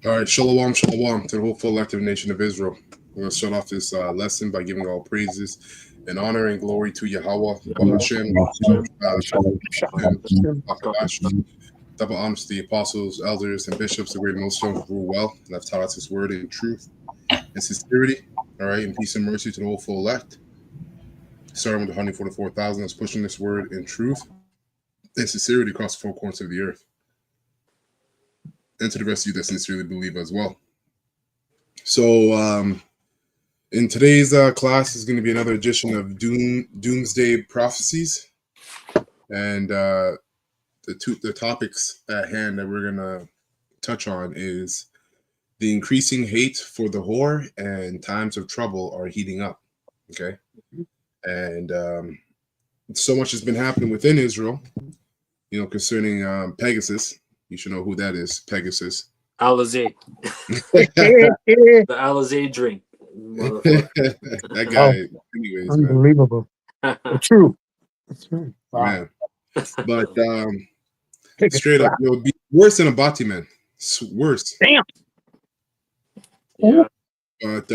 All right, shalom, shalom to the whole full elective nation of Israel. We're going to start off this lesson by giving all praises and honor and glory to Yahweh, Bahashem, double honors to the apostles, elders, and bishops, the great millstones who rule well and have taught us his word in truth and sincerity. All right, and peace and mercy to the whole full elect. Starting with the 144,000 that's pushing this word in truth and sincerity across the four corners of the earth. And to the rest of you that sincerely believe as well. So, in today's class is going to be another edition of Doomsday Prophcies. And the topics at hand that we're going to touch on is the increasing hate for the whore and times of trouble are heating up. Okay. And so much has been happening within Israel, you know, concerning Pegasus. You should know who that is, Pegasus. Alizé. The Alizé drink. That guy, anyways, unbelievable. True. That's right. Wow. Man. But straight up, it would be worse than a Bati, man. It's worse. Damn. Yeah. But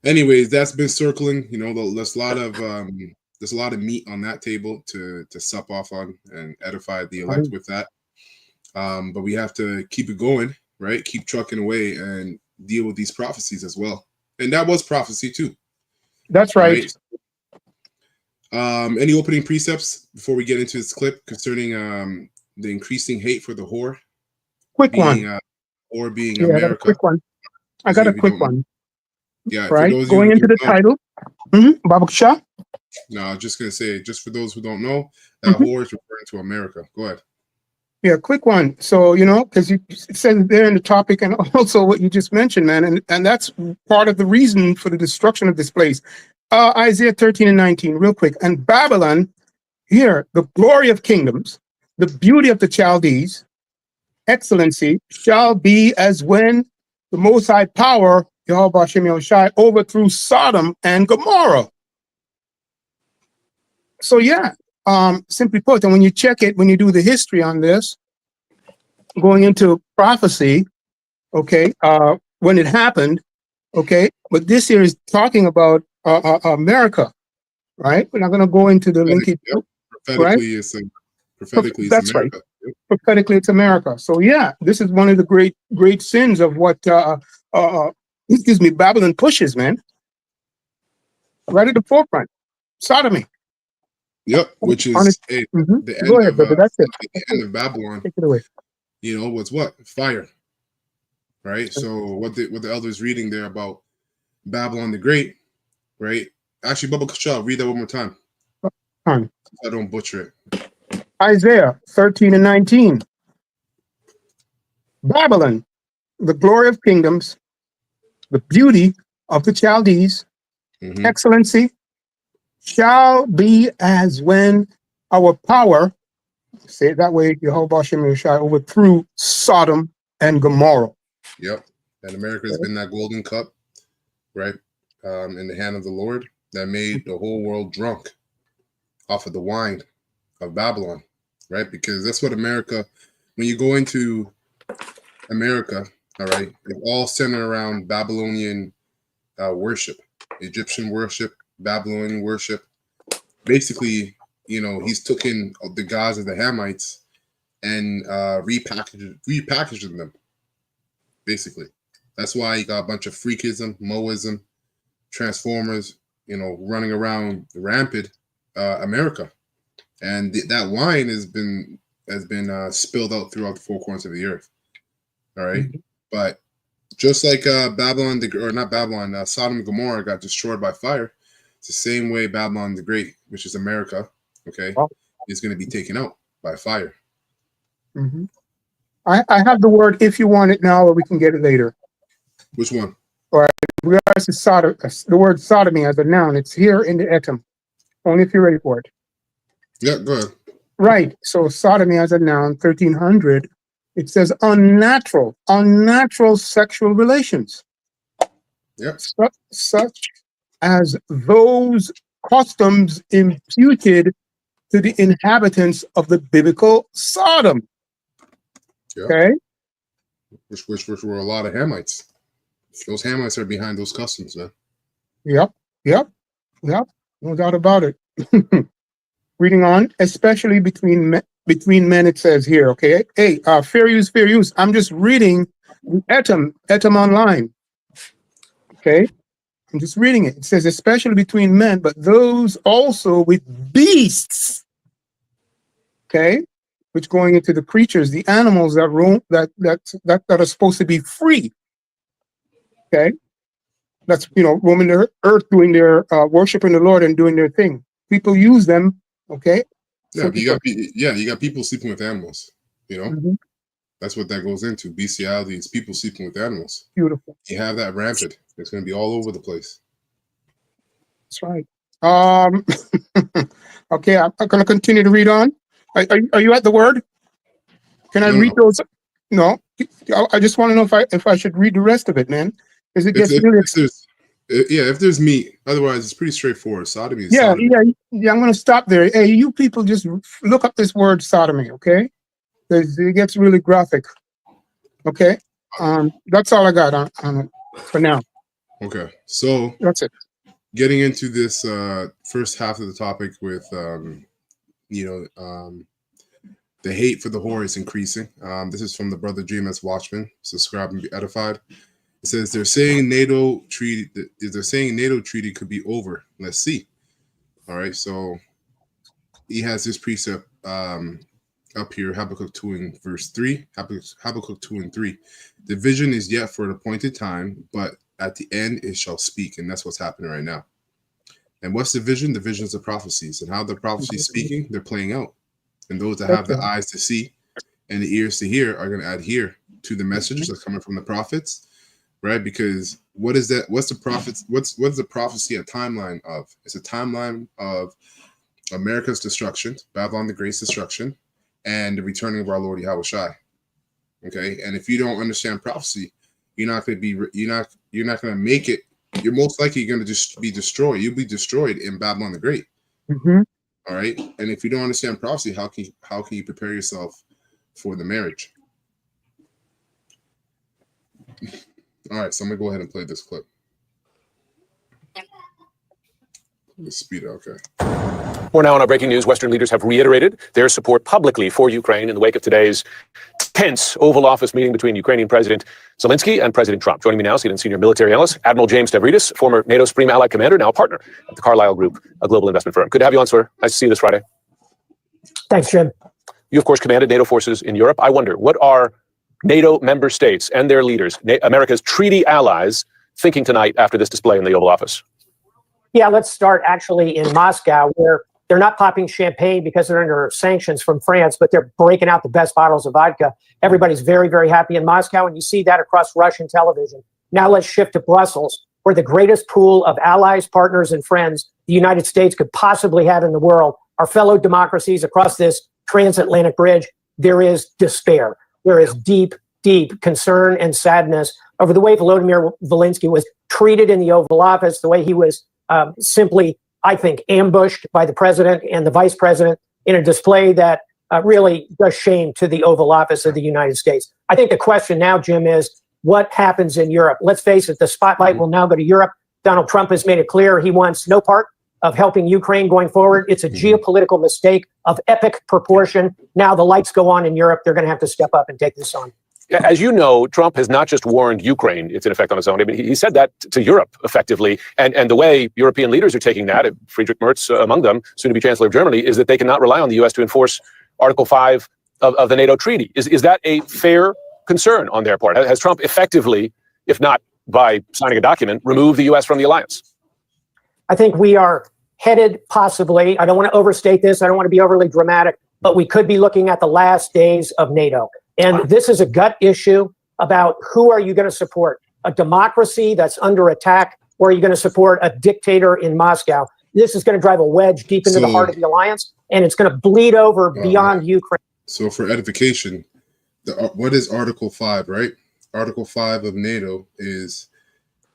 anyways, that's been circling. You know, there's a lot of meat on that table to sup off on and edify the elect with that. But we have to keep it going, right? Keep trucking away and deal with these prophecies as well. And that was prophecy too. That's right. Any opening precepts before we get into this clip concerning the increasing hate for the whore? Quick one. Or being Yeah, America. I got a quick one. I got a quick one. Yeah, right. Going into the title. Babu Shah? No, I was just going to say, just for those who don't know, that whore is referring to America. Go ahead. Yeah, quick one. So, you know, because you said there in the topic and also what you just mentioned, man, and that's part of the reason for the destruction of this place. Isaiah 13 and 19, real quick. And Babylon, here, the glory of kingdoms, the beauty of the Chaldees, excellency, shall be as when the Most High power, Yahweh Hashem Yahushai, overthrew Sodom and Gomorrah. So, yeah. Simply put, and when you check it, when you do the history on this, going into prophecy, okay, when it happened, okay, but this here is talking about America, right? We're not going to go into the linkage, prophetically, right? Prophetically, that's America. Right. Yep. Prophetically, it's America. So yeah, this is one of the great sins of what Babylon pushes, man. Right at the forefront, sodomy. Yep, which is the Go ahead, brother. That's it. The end of Babylon. Take it away. You know, was what? Fire. Right? So what the elders reading there about Babylon the Great, right? Actually, Baba Kashal, read that one more time. I don't butcher it. Isaiah 13 and 19. Babylon, the glory of kingdoms, the beauty of the Chaldees, excellency, shall be as when our power, say it that way, Yahweh Hashem Yahushai, overthrew Sodom and Gomorrah. Yep. And America has been that golden cup, right, in the hand of the Lord that made the whole world drunk off of the wine of Babylon, right? Because that's what America, when you go into America, all right, it's all centered around Babylonian worship, Egyptian worship, Babylonian worship. Basically, you know, he's taken the gods of the Hamites and repackaged them. Basically, that's why you got a bunch of freakism, Moism, Transformers, you know, running around rampant America, and that wine has been spilled out throughout the four corners of the earth. All right, but just like Babylon, not Babylon, Sodom and Gomorrah got destroyed by fire. It's the same way Babylon the Great, which is America, okay, is going to be taken out by fire. I have the word if you want it now, or we can get it later. Which one? All right. In regards to the word sodomy as a noun, it's here in the etem. Only if you're ready for it. Yeah, go ahead. Right. So sodomy as a noun, 1300, it says unnatural sexual relations. Yeah. Such as those customs imputed to the inhabitants of the biblical Sodom. Yeah. Okay. which were a lot of Hamites. Those Hamites are behind those customs, man. Yep. No doubt about it. Reading on, especially between men, it says here, okay? Hey, fair use. I'm just reading Etam online, okay? I'm just reading it. It says, especially between men, but those also with beasts, okay? Which going into the creatures, the animals that roam, that are supposed to be free, okay? That's, roaming the earth, doing their worshiping the Lord and doing their thing. People use them, okay? Yeah, you got people sleeping with animals. That's what that goes into. Bestiality is people sleeping with animals. Beautiful. You have that rampant. It's going to be all over the place. That's right. Okay, I'm going to continue to read on. Are you at the word? Can I read those? No, I just want to know if I should read the rest of it, man. Because it gets really. If there's meat. Otherwise, it's pretty straightforward. Sodomy is yeah, sodomy. Yeah. I'm going to stop there. Hey, you people, just look up this word sodomy, okay? Because it gets really graphic. Okay. That's all I got on it for now. Okay, so that's it. Getting into this first half of the topic with the hate for the whore is increasing. This is from the brother GMS Watchman. Subscribe and be edified. It says they're saying NATO treaty. They're saying NATO treaty could be over. Let's see. All right, so he has this precept up here, Habakkuk 2 and verse 3. Habakkuk 2 and 3. The vision is yet for an appointed time, but at the end it shall speak, and that's what's happening right now. And what's the vision? The visions of prophecies, and how the prophecies speaking, they're playing out. And those that have the eyes to see and the ears to hear are going to adhere to the messages that's coming from the prophets, right? Because what is that? What's the prophets? What's the prophecy a timeline of? It's a timeline of America's destruction, Babylon the Great's destruction, and the returning of our Lord Yahweh Shai. Okay, and if you don't understand prophecy, you're not going to make it. You're most likely going to just be destroyed. You'll be destroyed in Babylon the Great. All right, and if you don't understand prophecy, how can you prepare yourself for the marriage? All right, so I'm gonna go ahead and play this clip. Let's speed it. Okay. We're now on our breaking news. Western leaders have reiterated their support publicly for Ukraine in the wake of today's tense Oval Office meeting between Ukrainian President Zelensky and President Trump. Joining me now, CNN senior military analyst, Admiral James Stavridis, former NATO Supreme Allied Commander, now a partner at the Carlyle Group, a global investment firm. Good to have you on, sir. Nice to see you this Friday. Thanks, Jim. You, of course, commanded NATO forces in Europe. I wonder, what are NATO member states and their leaders, America's treaty allies, thinking tonight after this display in the Oval Office? Yeah, let's start actually in Moscow, where they're not popping champagne because they're under sanctions from France, but they're breaking out the best bottles of vodka. Everybody's very, very happy in Moscow, and you see that across Russian television. Now let's shift to Brussels, where the greatest pool of allies, partners, and friends the United States could possibly have in the world, our fellow democracies across this transatlantic bridge. There is despair. There is deep, deep concern and sadness over the way Volodymyr Zelensky was treated in the Oval Office, the way he was simply, I think, ambushed by the president and the vice president in a display that really does shame to the Oval Office of the United States. I think the question now, Jim, is what happens in Europe? Let's face it, the spotlight will now go to Europe. Donald Trump has made it clear he wants no part of helping Ukraine going forward. It's a geopolitical mistake of epic proportion. Now the lights go on in Europe. They're going to have to step up and take this on. As you know, Trump has not just warned Ukraine it's in effect on its own. I mean, he said that to Europe effectively. And the way European leaders are taking that, Friedrich Merz among them, soon to be Chancellor of Germany, is that they cannot rely on the U.S. to enforce Article 5 of the NATO treaty. Is that a fair concern on their part? Has Trump effectively, if not by signing a document, removed the U.S. from the alliance? I think we are headed possibly, I don't want to overstate this, I don't want to be overly dramatic, but we could be looking at the last days of NATO. And this is a gut issue about who are you going to support? A democracy that's under attack, or are you going to support a dictator in Moscow? This is going to drive a wedge deep into the heart of the alliance, and it's going to bleed over beyond Ukraine. So for edification, what is Article 5, right? Article 5 of NATO is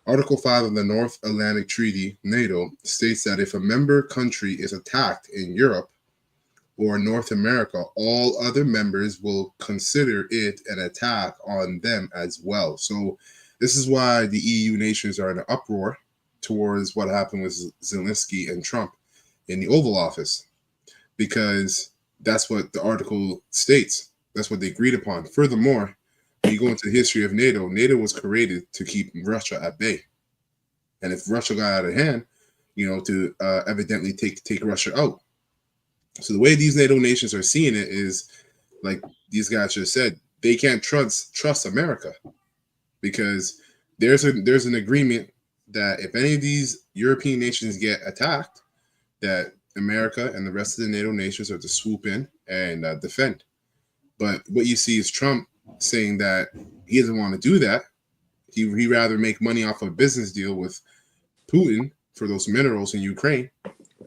Article 5 of the North Atlantic Treaty, NATO, states that if a member country is attacked in Europe, or North America, all other members will consider it an attack on them as well. So this is why the EU nations are in an uproar towards what happened with Zelensky and Trump in the Oval Office, because that's what the article states. That's what they agreed upon. Furthermore, when you go into the history of NATO, NATO was created to keep Russia at bay. And if Russia got out of hand, to evidently take Russia out. So the way these NATO nations are seeing it is, like these guys just said, they can't trust America, because there's an agreement that if any of these European nations get attacked, that America and the rest of the NATO nations are to swoop in and defend. But what you see is Trump saying that he doesn't want to do that. He rather make money off a business deal with Putin for those minerals in Ukraine,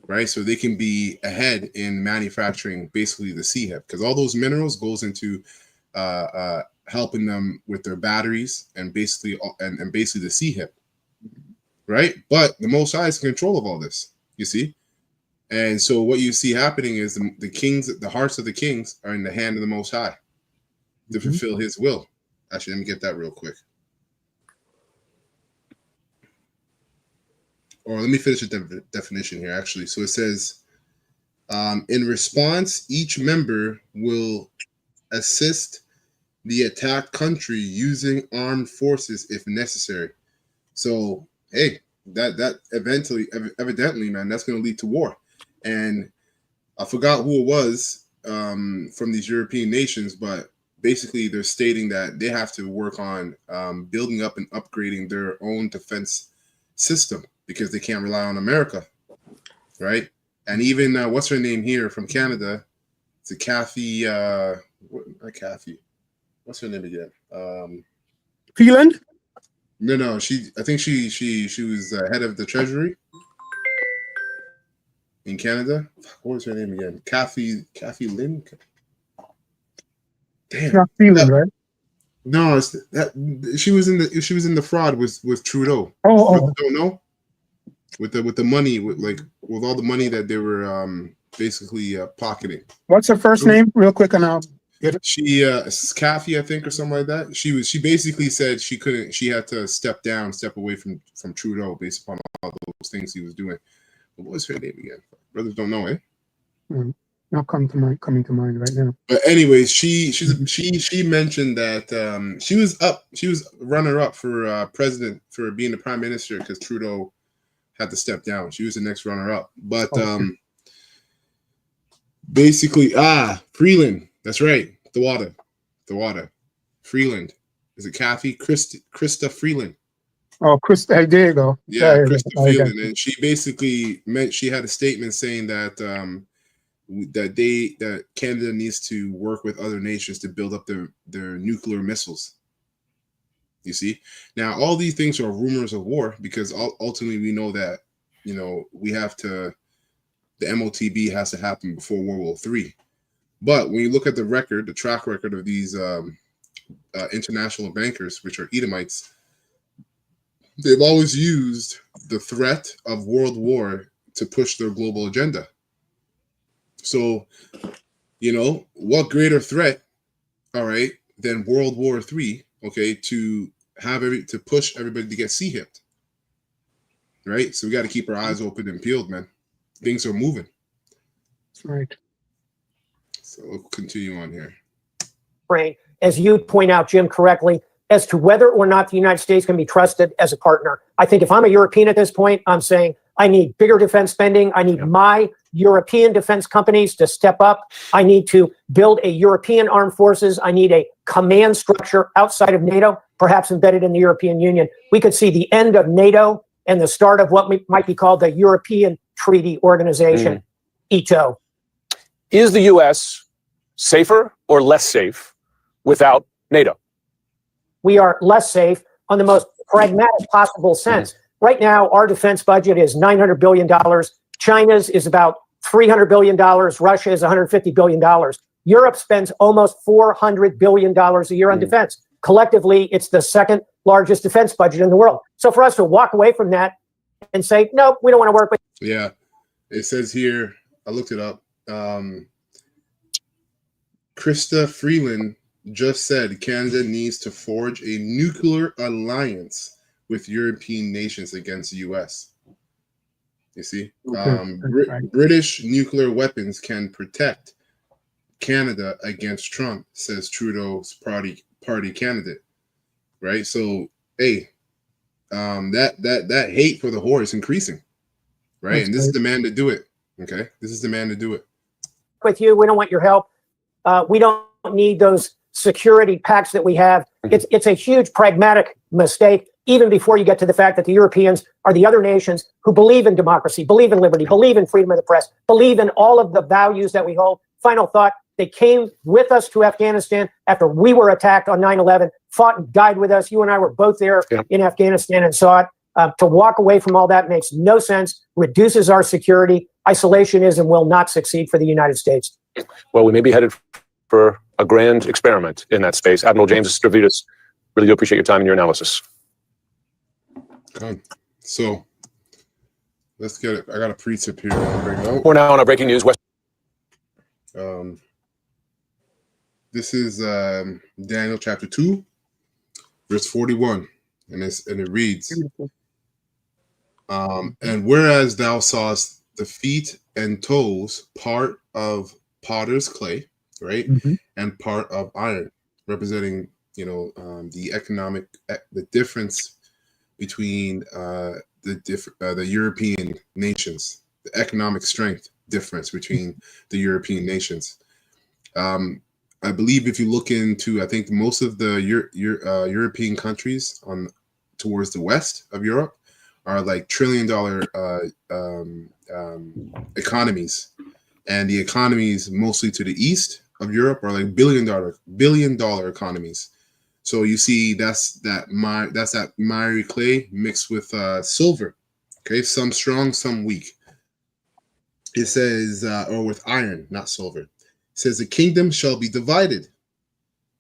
right? So they can be ahead in manufacturing basically the CHIP, because all those minerals goes into helping them with their batteries and basically the CHIP, right? But the Most High is in control of all this, you see. And so what you see happening is the kings, the hearts of the kings are in the hand of the Most High to fulfill his will. Actually, let me get that real quick. Or let me finish the definition here, actually. So it says, in response, each member will assist the attacked country using armed forces if necessary. So, hey, that evidently, man, that's going to lead to war. And I forgot who it was from these European nations, but basically they're stating that they have to work on building up and upgrading their own defense system, because they can't rely on America, right? And even what's her name here from Canada? It's a Kathy. Not Kathy. What's her name again? Freeland? No. I think she was head of the Treasury in Canada. What was her name again? Kathy Lynn. Damn. Not Freeland, right? No, it's that she was in the fraud with Trudeau. Oh. Don't know. With the money, with all the money that they were basically pocketing. What's her first name, real quick, and I'll get it. She Kathy, I think, or something like that. She basically said she couldn't. She had to step away from Trudeau based upon all those things he was doing. But what was her name again? Brothers don't know, eh? Not coming to mind right now. But anyways, she mentioned that she was runner up for president, for being the prime minister, because Trudeau had to step down. She was the next runner up. But basically, Freeland. That's right. The water. Freeland. Is it Kathy? Krista Freeland. Oh, Krista, there you go. Yeah, Krista Freeland. And she basically she had a statement saying that that Canada needs to work with other nations to build up their nuclear missiles. You see, now all these things are rumors of war, because ultimately we know that we have to, the MOTB has to happen before World War III. But when you look at the track record of these international bankers, which are Edomites, they've always used the threat of world war to push their global agenda. So, what greater threat, all right, than World War III, okay, to push everybody to get sea-hipped, right? So we got to keep our eyes open and peeled, man. Things are moving. That's right. So we'll continue on here. Right. As you point out, Jim, correctly, as to whether or not the United States can be trusted as a partner. I think if I'm a European at this point, I'm saying I need bigger defense spending. I need my European defense companies to step up. I need to build a European armed forces. I need a command structure outside of NATO, perhaps embedded in the European Union. We could see the end of NATO and the start of what might be called the European Treaty Organization, ETO. Is the U.S. safer or less safe without NATO? We are less safe on the most pragmatic possible sense. Right now, our defense budget is $900 billion. China's is about $300 billion. Russia is $150 billion. Europe spends almost $400 billion a year on defense. Collectively, it's the second largest defense budget in the world. So for us to walk away from that and say, no, we don't want to work with. Yeah, it says here, I looked it up. Krista Freeland just said Canada needs to forge a nuclear alliance with European nations against the U.S. You see, Right. British nuclear weapons can protect Canada against Trump, says Trudeau's party candidate. Right. So, hey, that hate for the whore is increasing. Right. And this is the man to do it. Okay. This is the man to do it. With you, we don't want your help. We don't need those security pacts that we have. It's a huge pragmatic mistake, even before you get to the fact that the Europeans are the other nations who believe in democracy, believe in liberty, believe in freedom of the press, believe in all of the values that we hold. Final thought, they came with us to Afghanistan after we were attacked on 9/11, fought and died with us. You and I were both there in Afghanistan and saw it. To walk away from all that makes no sense, reduces our security. Isolationism will not succeed for the United States. Well, we may be headed for a grand experiment in that space. Admiral James Stavridis, really do appreciate your time and your analysis. Good. So let's get it. I got a pre-tip here. I'll bring it out. We're now on our breaking news. This is Daniel chapter 2, verse 41, and it reads, and whereas thou sawest the feet and toes part of potter's clay, right, and part of iron, representing the difference between the European nations, the economic strength difference between the European nations. I believe if you look into, I think most of the European countries towards the west of Europe are like $1 trillion economies, and the economies mostly to the east of Europe are like billion dollar economies. So you see, that's that miry clay mixed with silver. Okay, some strong, some weak. It says, or with iron, not silver. It says, the kingdom shall be divided,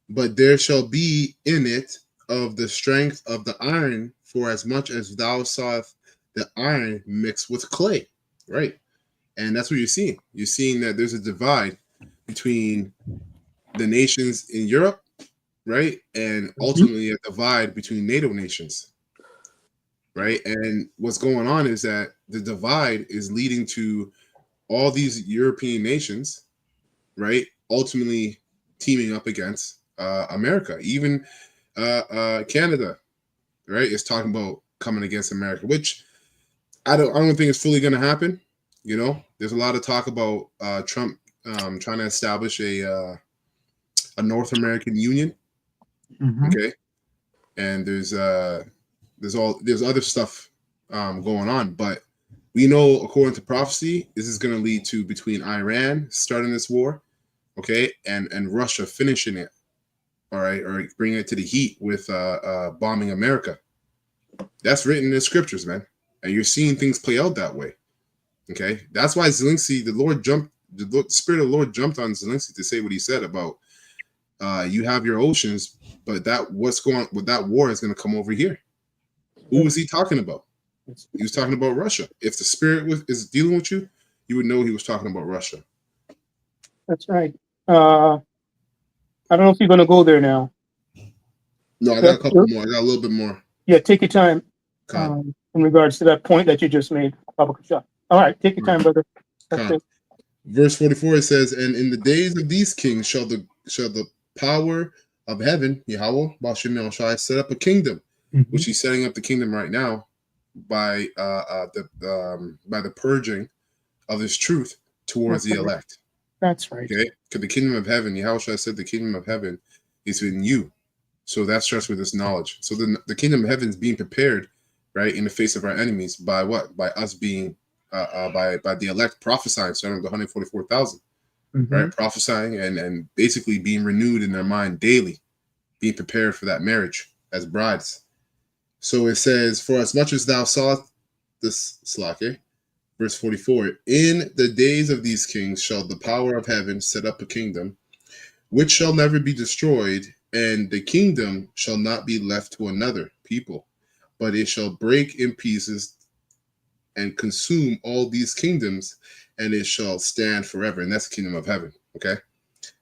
but there shall be in it of the strength of the iron, for as much as thou sawest the iron mixed with clay. Right. And that's what you're seeing. You're seeing that there's a divide between the nations in Europe, right? And ultimately a divide between NATO nations, right? And what's going on is that the divide is leading to all these European nations, right, ultimately teaming up against America. Even Canada, right, is talking about coming against America, which I don't think it's fully going to happen. You know, there's a lot of talk about Trump trying to establish a North American Union. Okay, and there's other stuff going on, but we know, according to prophecy, this is going to lead to between Iran starting this war, okay, and Russia finishing it, all right, or bringing it to the heat with bombing America. That's written in the scriptures, man, and you're seeing things play out that way. Okay, that's why Zelensky, the Spirit of the Lord jumped on Zelensky to say what he said about you have your oceans, but what's going on with that war is going to come over here. Who was he talking about? He was talking about Russia. If the Spirit is dealing with you, you would know he was talking about Russia. That's right. I don't know if you're going to go there now. No, I got a couple more. I got a little bit more. Yeah, take your time in regards to that point that you just made. All right, take your time, brother. Verse 44, it says, and in the days of these kings shall the power of heaven, Yahweh, Bashim Shai, set up a kingdom, which he's setting up the kingdom right now by the purging of his truth towards the elect. That's right. Okay, because the kingdom of heaven, Yahweh Shai said, the kingdom of heaven is in you. So that starts with this knowledge. So the kingdom of heaven is being prepared, right, in the face of our enemies by what? By us being by the elect prophesying, starting with the 144,000, right? Prophesying and basically being renewed in their mind daily, being prepared for that marriage as brides. So it says, for as much as thou sawest this slake, verse 44, in the days of these kings shall the power of heaven set up a kingdom, which shall never be destroyed, and the kingdom shall not be left to another people, but it shall break in pieces and consume all these kingdoms, and it shall stand forever. And that's the kingdom of heaven. Okay.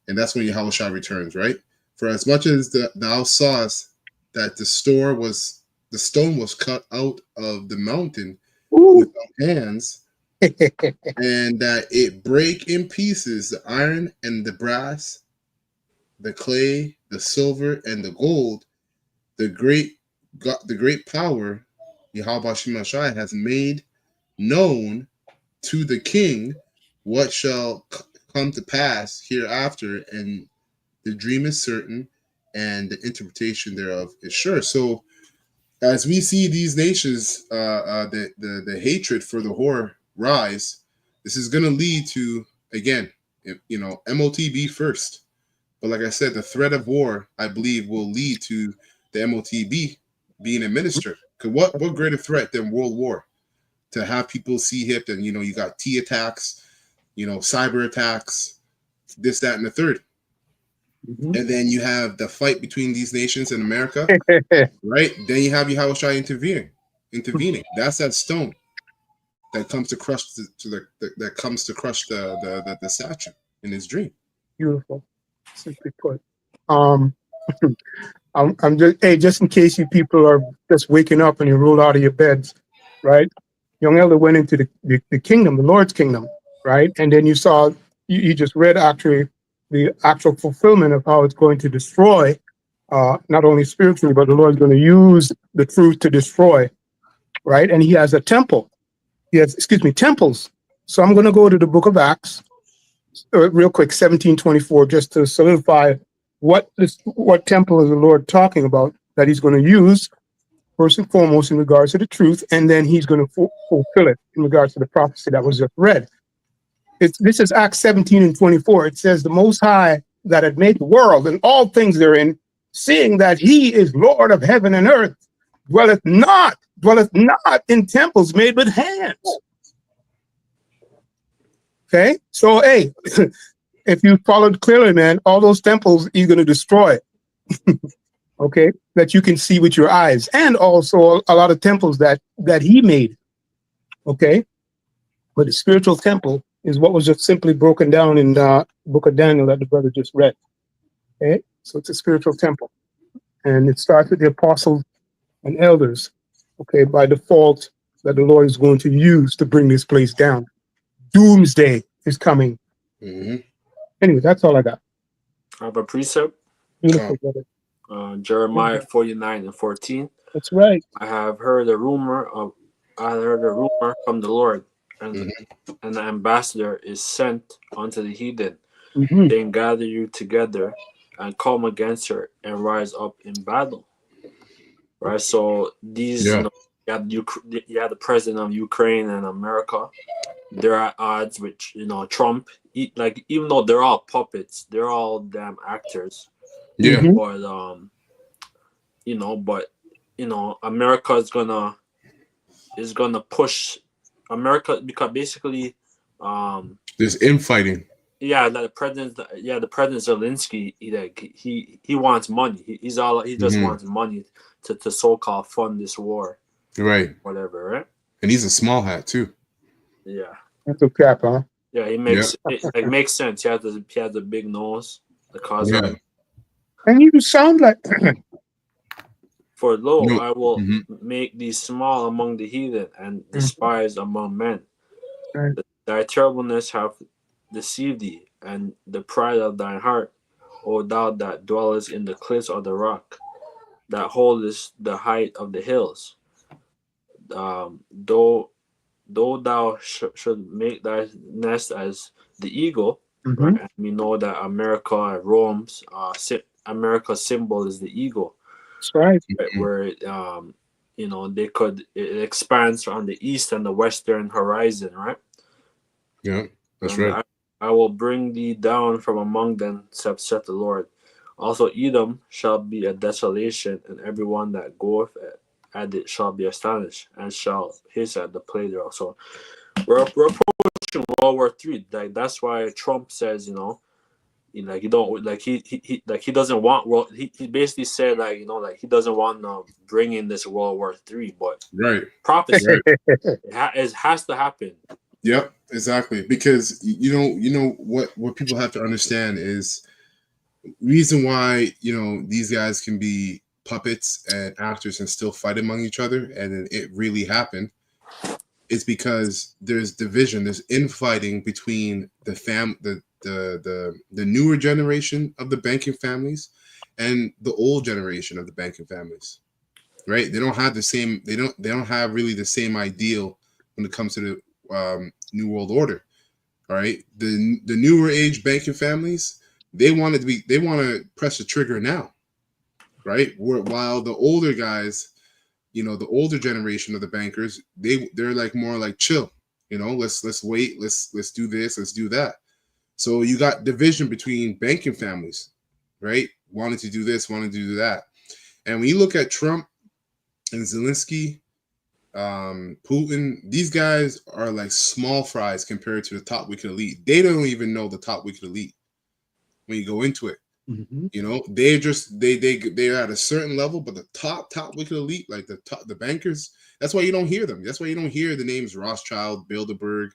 and that's when Yahushua returns, right? For as much as thou sawest that the stone was cut out of the mountain Ooh. without hands, and that it break in pieces the iron and the brass, the clay, the silver, and the gold, the great power Yahweh Shemashai has made known to the king what shall come to pass hereafter, and the dream is certain, and the interpretation thereof is sure. So, as we see these nations, the hatred for the whore rise, this is going to lead to, again, MOTB first. But like I said, the threat of war, I believe, will lead to the MOTB being administered. Because what greater threat than World War? To have people see hip, and you got T attacks, cyber attacks, this, that, and the third. Mhm. And then you have the fight between these nations in America, right? Then you have Yahushua intervening. That's that stone that comes to crush the statue in his dream. Beautiful. Simply put. I'm just in case you people are just waking up and you roll out of your beds, right? Young Elder went into the kingdom, the Lord's kingdom, right? And then you saw, you just read actually the actual fulfillment of how it's going to destroy, not only spiritually, but the Lord's going to use the truth to destroy, right? And he has a temple. He has, temples. So I'm going to go to the book of Acts, real quick, 17:24, just to solidify what temple is the Lord talking about that he's going to use first and foremost in regards to the truth, and then he's going to fulfill it in regards to the prophecy that was just read. This is Acts 17:24. It says, the Most High that had made the world and all things therein, seeing that he is Lord of heaven and earth, dwelleth not in temples made with hands. Okay, so hey, if you followed clearly, man, all those temples he's going to destroy. Okay, that you can see with your eyes, and also a lot of temples that he made. Okay, but the spiritual temple is what was just simply broken down in the book of Daniel that the brother just read. Okay, so it's a spiritual temple, and it starts with the apostles and elders. Okay, by default, that the Lord is going to use to bring this place down. Doomsday is coming. Mm-hmm. Anyway, that's all I got. I have a precept. Beautiful, brother. Jeremiah 49:14. That's right. I heard a rumor from the Lord, and an ambassador is sent unto the heathen, Mhm. saying, gather you together and come against her and rise up in battle. Right. So these, Yeah. you have the president of Ukraine and America. They're at odds with Trump. Even though they're all puppets, they're all damn actors. Yeah. Mhm. But America is gonna push America, because basically There's infighting. the president Zelensky, he wants money. He just wants money to so-called fund this war. Right. Whatever, right? And he's a small hat too. Yeah. That's a cap, huh? Yeah, he makes it makes sense. He has a big nose, the cause of. And you sound like For lo, No. I will make thee small among the heathen and despised among men. Right. Thy terribleness hath deceived thee, and the pride of thine heart, O thou that dwellest in the cliffs of the rock, that holdest the height of the hills. Though thou should make thy nest as the eagle, right? And we know that America and Rome's America's symbol is the eagle. That's right. Where it expands on the east and the western horizon, right? Yeah, that's right. I will bring thee down from among them, saith the Lord. Also Edom shall be a desolation, and everyone that goeth at it shall be astonished, and shall hiss at the play thereof. So we're approaching World War III. That's why Trump says, he doesn't want he basically said he doesn't want to bring in this World War III, but prophecy it has to happen. Yep, exactly. Because what people have to understand is reason why, these guys can be puppets and actors and still fight among each other, and it really happened, is because there's division, there's infighting between the newer generation of the banking families and the old generation of the banking families, right? They don't have the same, they don't have really the same ideal when it comes to the New World Order. All right, the newer age banking families, they want to press the trigger now, right? While the older guys, the older generation of the bankers, they're like more like chill, let's wait, let's do this, let's do that. So you got division between banking families, right? Wanted to do this, wanted to do that. And when you look at Trump and Zelensky, Putin, these guys are like small fries compared to the top wicked elite. They don't even know the top wicked elite when you go into it. Mm-hmm. They're just they're at a certain level, but the top wicked elite, like the bankers, that's why you don't hear them. That's why you don't hear the names Rothschild, Bilderberg,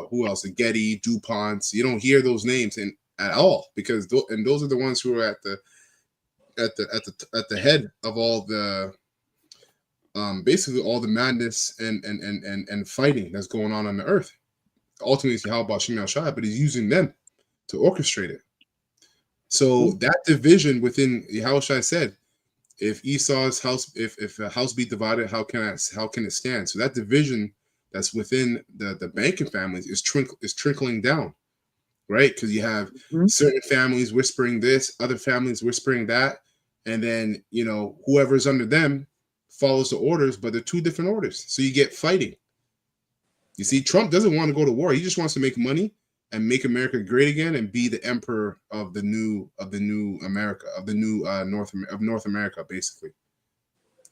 who else? The Getty, DuPonts. You don't hear those names at all, because those are the ones who are at the head of all the basically all the madness and fighting that's going on the earth. Ultimately, how about Shem Shai? But he's using them to orchestrate it. So that division within Yahushua said, if Esau's house, if a house be divided, how can it stand? So that division that's within the banking families is trickling down, right? Because you have certain families whispering this, other families whispering that, and then whoever's under them follows the orders, but they're two different orders. So you get fighting. You see, Trump doesn't want to go to war. He just wants to make money and make America great again and be the emperor of the new America, of the new North America, basically.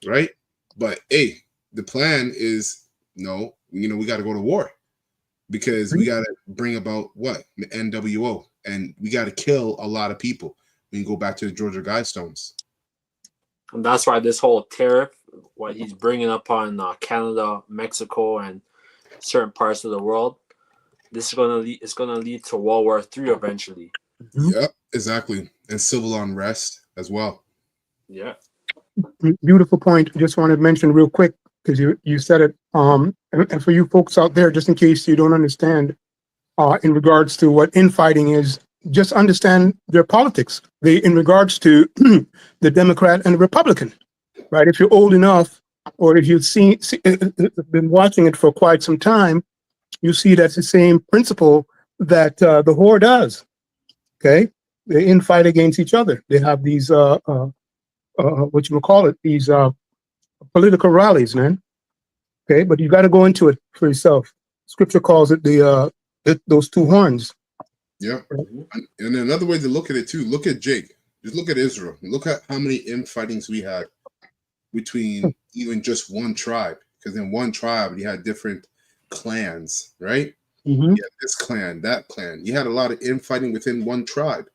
Right? But hey, the plan is no, we got to go to war, because we got to bring about what? The NWO, and we got to kill a lot of people. We can go back to the Georgia Guidestones. And that's why this whole tariff, what he's bringing upon Canada, Mexico, and certain parts of the world, this is gonna lead to World War III eventually. Yep, exactly, and civil unrest as well. Yeah, Beautiful point. Just wanted to mention real quick, because you said it. And for you folks out there, just in case you don't understand, in regards to what infighting is, just understand their politics. In regards to the Democrat and the Republican, right? If you're old enough, or if you've been watching it for quite some time, you see that's the same principle that the whore does. Okay, they infight against each other. They have these these political rallies, man. Okay, but you got to go into it for yourself. Scripture calls it those two horns. Yeah, and another way to look at it too. Look at Jake. Just look at Israel. Look at how many infightings we had between even just one tribe. Because in one tribe you had different clans, right? Mm-hmm. Yeah, this clan, that clan. You had a lot of infighting within one tribe,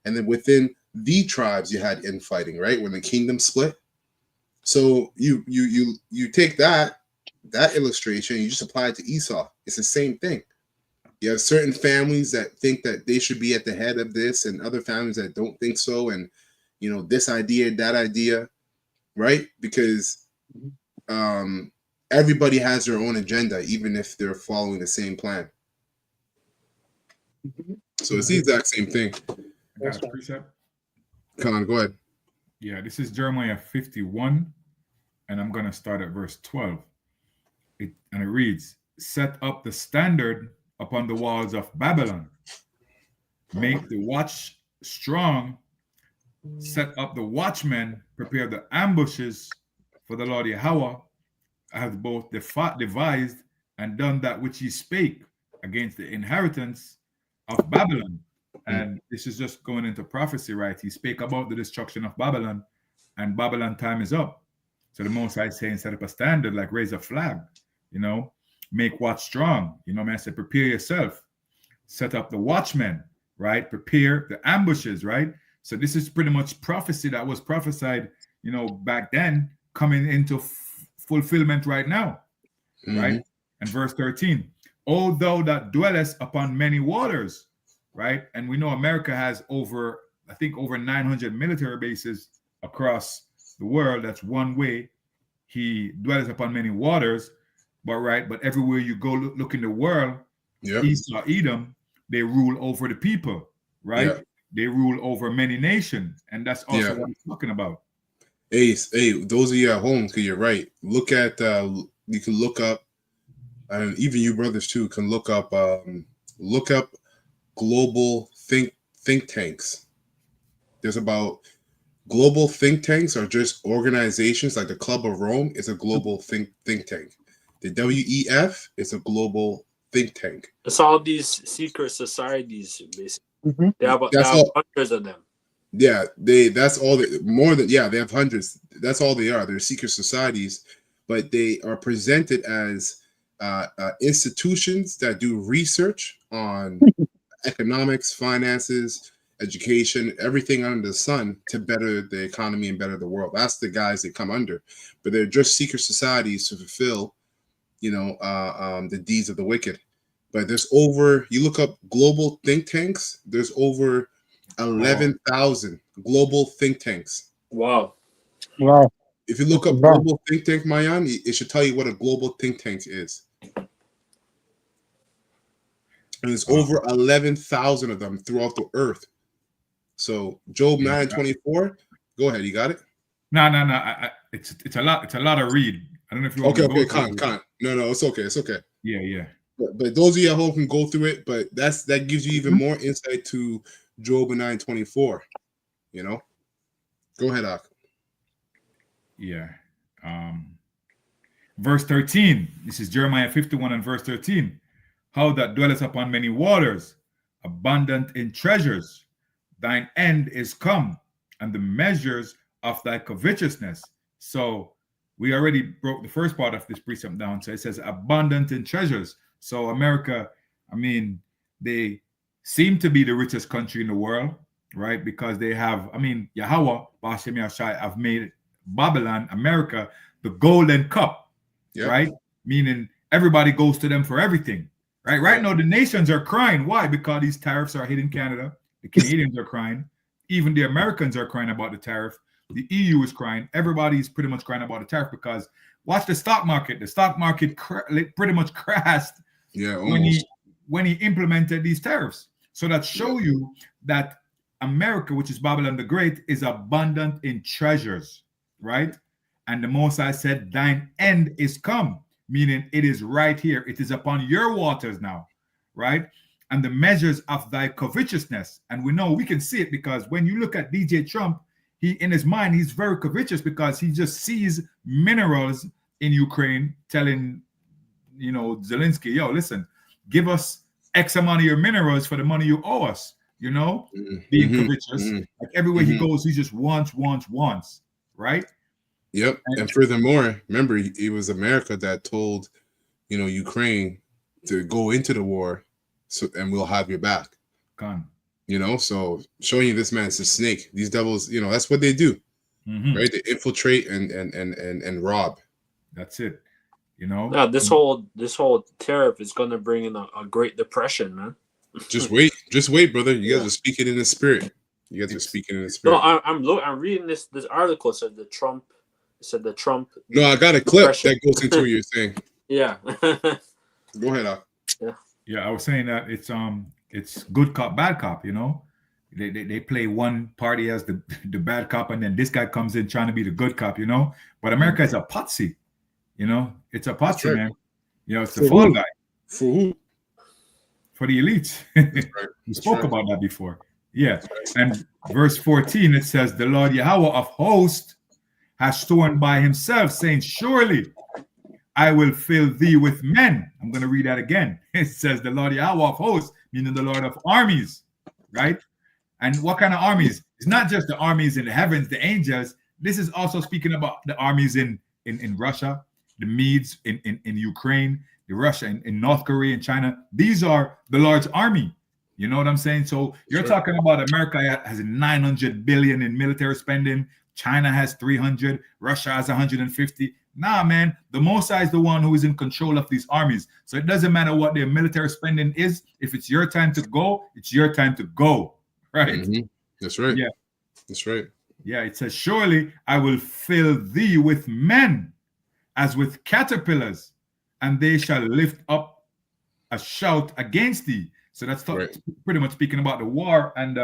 and then within the tribes you had infighting, right? When the kingdom split. So you take that illustration, you just apply it to Esau. It's the same thing. You have certain families that think that they should be at the head of this, and other families that don't think so, and this idea, that idea, right? Because everybody has their own agenda, even if they're following the same plan. So it's the exact same thing. That's precept. Come on, go ahead. Yeah, this is Jeremiah 51, and I'm going to start at verse 12. It reads, "Set up the standard upon the walls of Babylon. Make the watch strong. Set up the watchmen. Prepare the ambushes. For the Lord Yahweh hath both devised and done that which he spake against the inheritance of Babylon." And this is just going into prophecy, right? He spake about the destruction of Babylon, and Babylon time is up. So the Most High is saying, set up a standard, like raise a flag, make watch strong. I said, prepare yourself. Set up the watchmen, right? Prepare the ambushes, right? So this is pretty much prophecy that was prophesied, back then, coming into fulfillment right now, right? And verse 13, "O thou that dwellest upon many waters," right? And we know America has over I think, over 900 military bases across the world. That's one way. He dwells upon many waters, but everywhere you go, look in the world, Esau, Edom, they rule over the people, right? Yeah. They rule over many nations, and that's also what he's talking about. Ace, hey, those of you at home, because you're right. Look at you can look up, and even you brothers too can look up global think tanks. There's about global think tanks are just organizations like the Club of Rome is a global think tank. The WEF is a global think tank. It's all these secret societies, basically. Mhm. They have hundreds of them. Yeah, that's all they they have hundreds. That's all they are. They're secret societies, but they are presented as institutions that do research on economics, finances, education, everything under the sun to better the economy and better the world. That's the guys they come under, but they're just secret societies to fulfill, the deeds of the wicked. But there's you look up global think tanks, there's over 11,000 global think tanks. Wow. If you look up global think tank, Mayan, it should tell you what a global think tank is. And there's over 11,000 of them throughout the earth. So Job 9:24. Go ahead, you got it? No. It's a lot of read. I don't know if you want okay, Con. No, it's okay. Yeah. But those of you at home can go through it, but that gives you even more insight to Job 9:24. Go ahead, Ak. Yeah. Verse 13. This is Jeremiah 51 and verse 13. How that dwelleth upon many waters, abundant in treasures. Thine end is come, and the measures of thy covetousness. So we already broke the first part of this precept down. So it says abundant in treasures. So America, they seem to be the richest country in the world, right? Because they have, Yahweh, Ba'ashem Yashai, have made Babylon, America, the golden cup, right? Meaning everybody goes to them for everything, right? Right now, the nations are crying. Why? Because these tariffs are hitting Canada. The Canadians are crying. Even the Americans are crying about the tariff. The EU is crying. Everybody's pretty much crying about the tariff because watch the stock market. The stock market pretty much crashed when he implemented these tariffs. So that show you that America, which is Babylon the Great, is abundant in treasures, right? And the Most High said, thine end is come, meaning it is right here. It is upon your waters now, right? And the measures of thy covetousness. And we know, we can see it because when you look at DJ Trump, in his mind, he's very covetous because he just sees minerals in Ukraine telling, Zelensky, yo, listen, give us X amount of your minerals for the money you owe us, being covetous. Like everywhere he goes, he just wants, right? Yep. And furthermore, remember, it was America that told, Ukraine to go into the war, and we'll have your back. Gone. So showing you this man's a snake. These devils, that's what they do, right? They infiltrate and rob. That's it. Yeah, this whole tariff is going to bring in a Great Depression, man. Just wait, brother. You guys are speaking in the spirit. No, I'm reading this article. Said the Trump. No, I got a clip that goes into what you're saying. Yeah. Go ahead, Ak. Yeah, I was saying that it's good cop, bad cop. They play one party as the bad cop, and then this guy comes in trying to be the good cop. But America is a potsy. It's a potsy, right, man. It's the fall guy. For who? For the elites. Right. We spoke about that before. Yeah. And verse 14, it says, the Lord Yahweh of hosts has sworn by himself, saying, surely I will fill thee with men. I'm going to read that again. It says, the Lord Yahweh of hosts, meaning the Lord of armies, right? And what kind of armies? It's not just the armies in the heavens, the angels. This is also speaking about the armies in Russia, the Medes in Ukraine, the Russia in North Korea and China. These are the Lord's army. You know what I'm saying? So you're talking about America has 900 billion in military spending. China has 300. Russia has 150. Nah, man, the Most High is the one who is in control of these armies. So it doesn't matter what their military spending is. If it's your time to go, it's your time to go, right? That's right. Yeah. That's right. Yeah, it says, surely I will fill thee with men as with caterpillars, and they shall lift up a shout against thee. So that's Right. pretty much speaking about the war and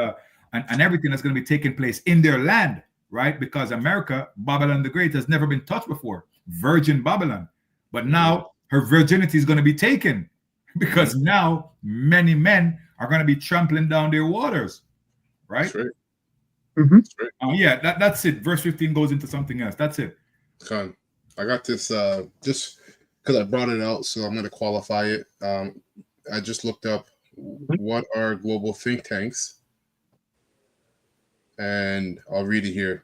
everything that's going to be taking place in their land, right? Because America, Babylon the Great, has never been touched before, Virgin Babylon. But now her virginity is going to be taken, because now many men are going to be trampling down their waters, right? That's right. Mhm. That's right. Yeah, that's it. Verse 15 goes into something else. That's it. Con. I got this just because I brought it out, so I'm going to qualify it. I just looked up what are global think tanks, and I'll read it here.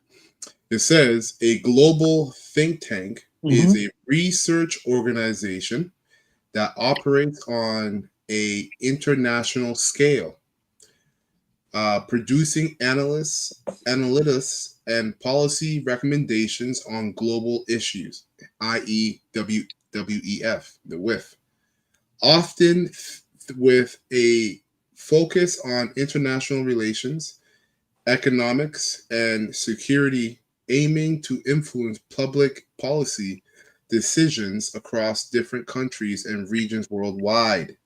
It says a global think tank is a research organization that operates on a international scale, producing analytics, and policy recommendations on global issues, i.e., WEF, the WIF, often with a focus on international relations, economics, and security, aiming to influence public policy decisions across different countries and regions worldwide.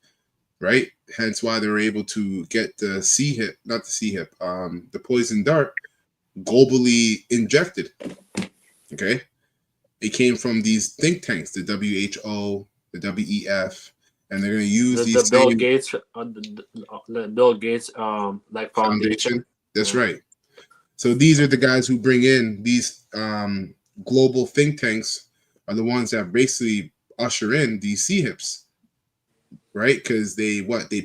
Right? Hence why they're able to get the the poison dart globally injected. Okay? It came from these think tanks, the WHO, the WEF, and they're going to use The Bill Gates, the Bill Gates, like foundation. That's right. So these are the guys who bring in these global think tanks, are the ones that basically usher in these CHIPs, right? Because they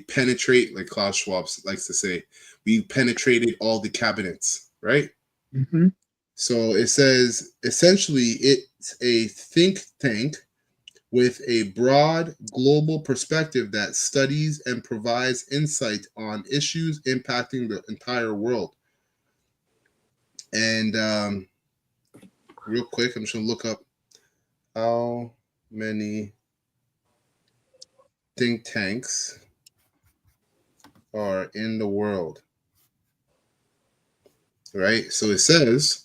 penetrate, like Klaus Schwab likes to say, we penetrated all the cabinets, right? Mhm. So it says essentially it's a think tank with a broad global perspective that studies and provides insight on issues impacting the entire world. And real quick, I'm just gonna look up how many think tanks are in the world. Right? So it says,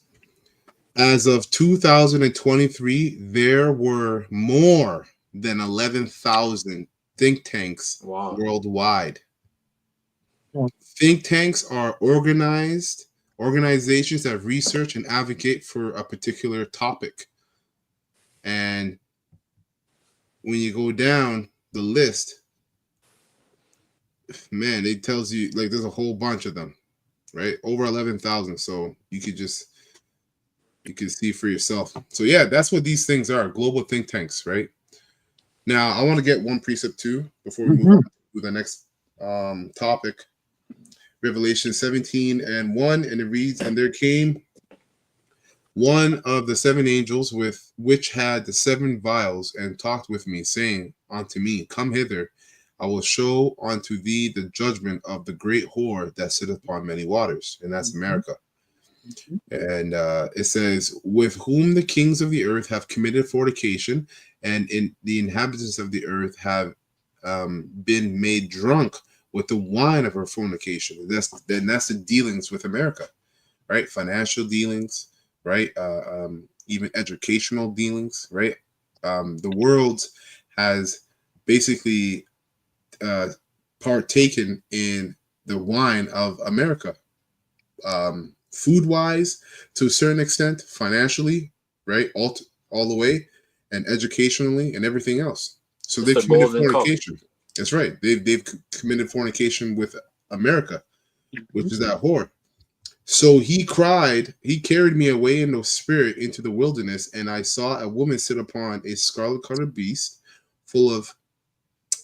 as of 2023, there were more than 11,000 think tanks worldwide. Wow. Think tanks are organizations that research and advocate for a particular topic. And when you go down the list, man, it tells you, like, there's a whole bunch of them, right? Over 11,000. So you could see for yourself. So yeah, that's what these things are, global think tanks, right? Now, I want to get one precept too before we move on to the next topic. Revelation 17:1, and it reads, and there came one of the seven angels with which had the seven vials, and talked with me, saying unto me, come hither, I will show unto thee the judgment of the great whore that sitteth upon many waters, and that's America. And it says, with whom the kings of the earth have committed fornication, and in the inhabitants of the earth have been made drunk with the wine of her fornication. That's the dealings with America, right? Financial dealings, right? Even educational dealings, right? The world has basically partaken in the wine of America. Food wise, to a certain extent, financially, right? All the way, and educationally, and everything else. So they've committed fornication. That's right. They've committed fornication with America, which is that whore. So he carried me away in the spirit into the wilderness, and I saw a woman sit upon a scarlet-colored beast, full of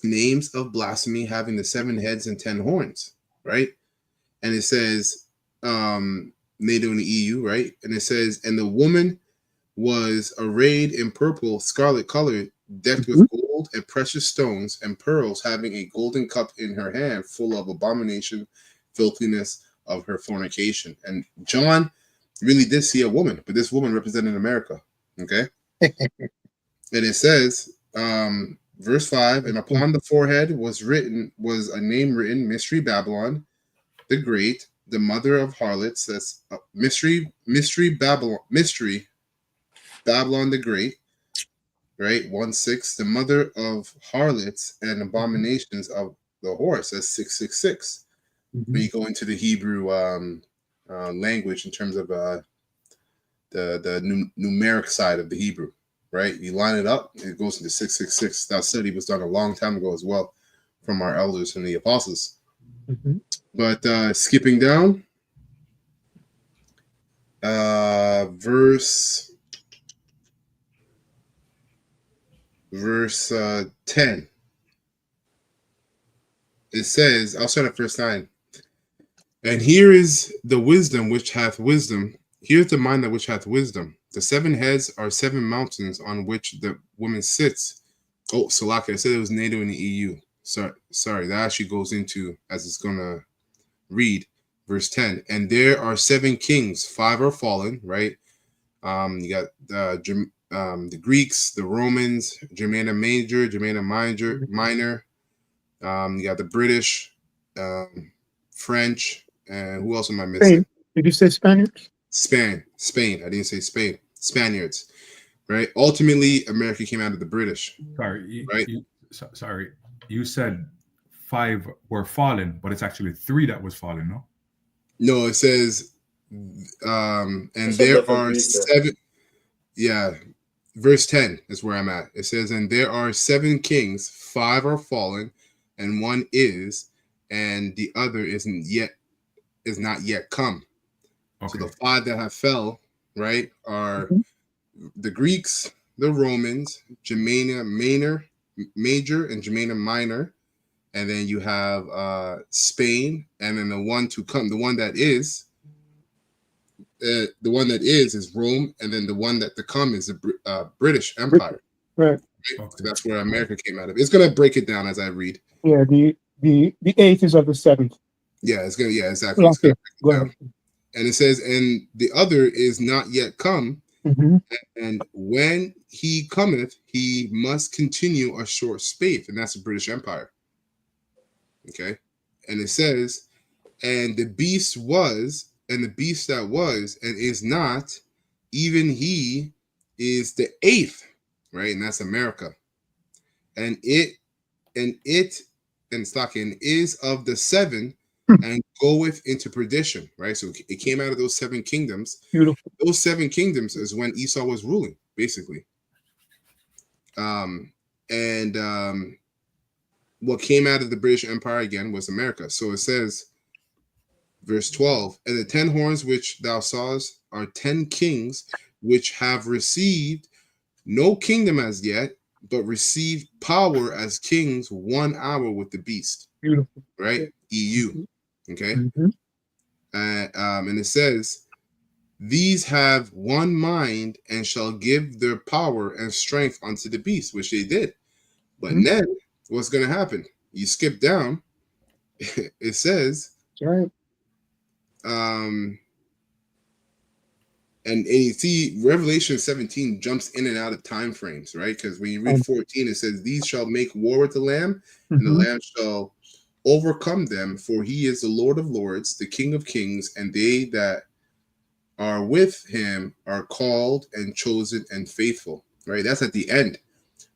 names of blasphemy, having the 7 heads and 10 horns, right? And it says, made in the EU, right? And it says, and the woman was arrayed in purple, scarlet color, decked with gold and precious stones and pearls, having a golden cup in her hand, full of abomination, filthiness of her fornication. And John really did see a woman, but this woman represented America. Okay. And it says, verse 5, and upon the forehead was a name written, Mystery Babylon the Great, the mother of harlots. That's mystery Babylon the Great. Right, 1-6. The mother of harlots and abominations of the horse. That's 666. When you go into the Hebrew language in terms of the numeric side of the Hebrew, right? You line it up, it goes into 666. That study was done a long time ago as well from our elders and the apostles. But skipping down, verse 10. It says, I'll start at verse 9. And here is the wisdom which hath wisdom. Here's the mind that which hath wisdom. The 7 heads are 7 mountains on which the woman sits. Oh, Salaka, I said it was NATO in the EU. Sorry, that actually goes into, as it's going to read, verse 10. And there are 7 kings, 5 are fallen, right? You got the Greeks, the Romans, Germana Major, Germana Minor. You got the British, French, and who else am I missing? Spain. Did you say Spaniards? Spain. I didn't say Spain. Spaniards, right? Ultimately, America came out of the British. Sorry, you said 5 were fallen, but it's actually 3 that was fallen, no? No, it says, and there are 7. Yeah, verse 10 is where I'm at. It says, and there are 7 kings, 5 are fallen, and 1 is, and the other is not yet come. Okay. So the 5 that have fell, right, are the Greeks, the Romans, Germana Major and Germana Minor, and then you have Spain, and then the one to come, the one that is Rome, and then the one that to come is the British Empire. Right. Okay. So that's where America came out of. It's gonna break it down as I read. Yeah, the 8th is of the 7th. Yeah, exactly. Okay. It's gonna break it down. And it says, and the other is not yet come, and when he cometh, he must continue a short space, and that's the British Empire. Okay, and it says, and the beast that was and is not, even he is the 8th, right, and that's America, and it is of the 7. And goeth into perdition, right? So it came out of those 7 kingdoms. Beautiful. Those 7 kingdoms is when Esau was ruling, basically. What came out of the British Empire again was America. So it says, verse 12, and the 10 horns which thou sawest are 10 kings which have received no kingdom as yet, but received power as kings 1 hour with the beast. Beautiful. Right? EU. Okay. And it says, these have one mind and shall give their power and strength unto the beast, which they did. But then what's going to happen? You skip down. It says, right. And you see Revelation 17 jumps in and out of time frames, right? Because when you read 14, it says, these shall make war with the Lamb, and the Lamb shall overcome them, for he is the Lord of lords, the King of kings, and they that are with him are called and chosen and faithful. Right? That's at the end.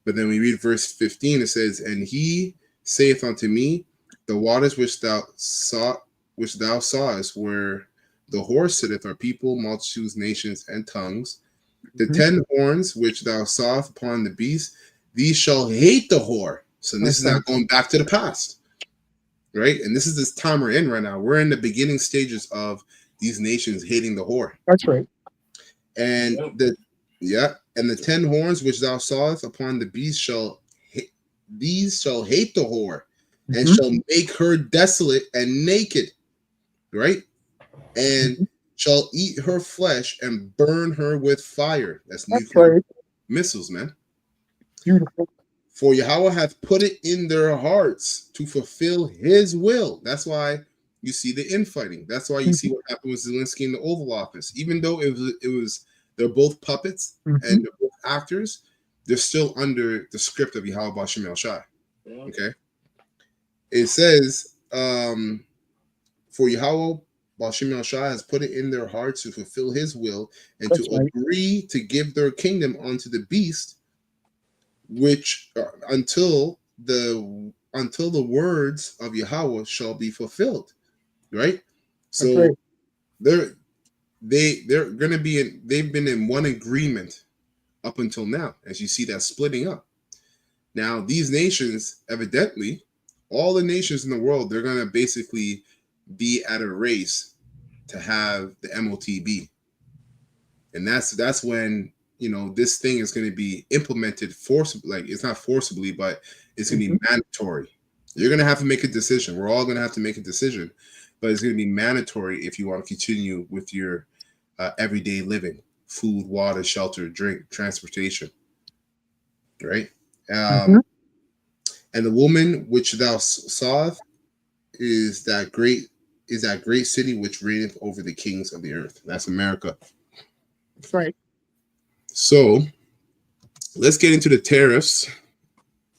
But then we read verse 15, it says, and he saith unto me, the waters which thou sawest where the horse sitteth are people, multitudes, nations, and tongues. The 10 horns which thou sawest upon the beast, these shall hate the whore. So this is not going back to the past. Right? And this is this time we're in right now. We're in the beginning stages of these nations hating the whore. That's right. And the 10 horns which thou sawest upon the beast shall hate the whore, and shall make her desolate and naked, right? And shall eat her flesh and burn her with fire. That's nuclear missiles, man. Beautiful. For Yahweh hath put it in their hearts to fulfill his will. That's why you see the infighting. That's why you see what happened with Zelensky in the Oval Office. Even though they're both puppets and they're both actors, they're still under the script of Yahweh Bashem El Shai. Okay. It says, for Yahweh Bashim al-Shah has put it in their hearts to fulfill his will and That's to right. agree to give their kingdom unto the beast, which until the words of Yahweh shall be fulfilled, right? That's So right. they're gonna be they've been in one agreement up until now, as you see that splitting up. Now these nations, evidently, all the nations in the world, they're gonna basically be at a race to have the MOTB, and that's when this thing is going to be implemented forcibly. Like, it's not forcibly, but it's going to be mandatory. You're going to have to make a decision. We're all going to have to make a decision, but it's going to be mandatory if you want to continue with your everyday living: food, water, shelter, drink, transportation. Right. And the woman which thou sawest is that great city which reigneth over the kings of the earth. That's America. That's right. So let's get into the tariffs,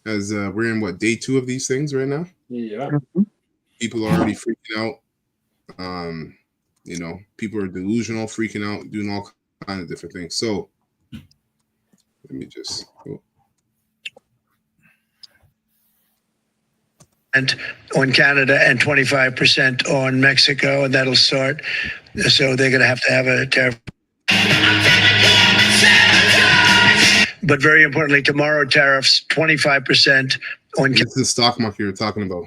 as we're in day 2 of these things right now. Yeah. People are already freaking out. People are delusional, freaking out, doing all kinds of different things. So let me just on Canada and 25% on Mexico, and that'll start. So they're going to have a tariff. But very importantly, tomorrow tariffs 25% on. This is the stock market you're talking about.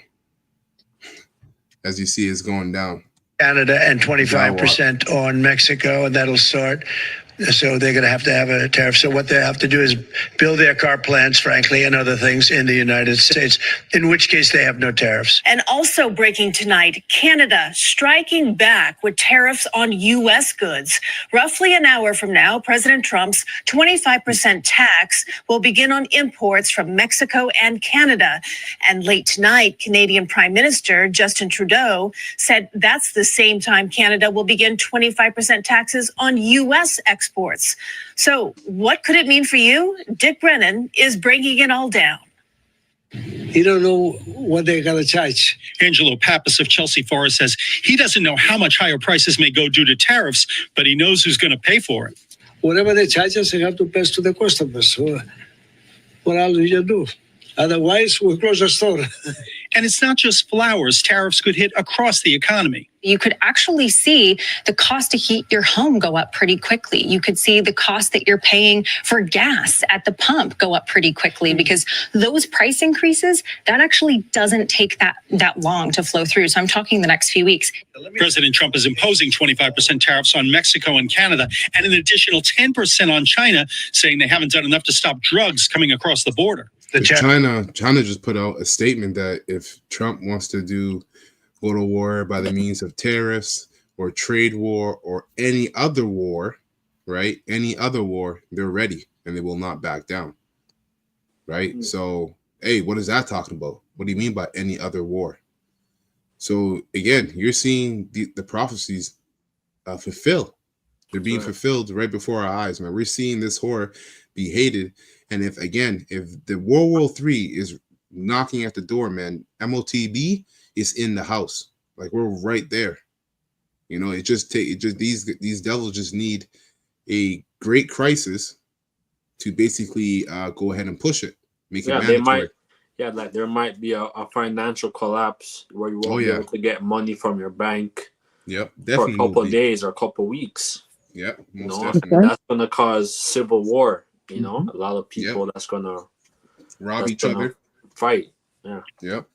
As you see, it's going down. Canada and 25% on Mexico, and that'll start. So they're going to have a tariff. So what they have to do is build their car plants, frankly, and other things in the United States, in which case they have no tariffs. And also breaking tonight, Canada striking back with tariffs on U.S. goods. Roughly an hour from now, President Trump's 25% tax will begin on imports from Mexico and Canada. And late tonight, Canadian Prime Minister Justin Trudeau said that's the same time Canada will begin 25% taxes on U.S. exports. So what could it mean for you? Dick Brennan is breaking it all down. You don't know what they're going to charge. Angelo Pappas of Chelsea Forest says he doesn't know how much higher prices may go due to tariffs, but he knows who's going to pay for it. Whatever they charge us, they have to pass to the customers. So what else do you do? Otherwise, we'll close the store. And it's not just flowers. Tariffs could hit across the economy. You could actually see the cost to heat your home go up pretty quickly. You could see the cost that you're paying for gas at the pump go up pretty quickly, because those price increases, that actually doesn't take that long to flow through. So I'm talking the next few weeks. President Trump is imposing 25% tariffs on Mexico and Canada and an additional 10% on China, saying they haven't done enough to stop drugs coming across the border. China just put out a statement that if Trump wants to go to war by the means of tariffs or trade war or any other war, right? Any other war, they're ready and they will not back down, right? So, hey, what is that talking about? What do you mean by any other war? So, again, you're seeing the prophecies fulfill. They're being fulfilled right before our eyes, man. We're seeing this horror be hated. And if the World War III is knocking at the door, man, MOTB is in the house. Like, we're right there. These devils just need a great crisis to basically go ahead and push it. Make it mandatory. There might be a financial collapse where you won't be able to get money from your bank. Yep, definitely for a couple of days or a couple of weeks. Yep, most definitely. That's going to cause civil war. A lot of people that's going to rob each other, fight. Yeah. Yep.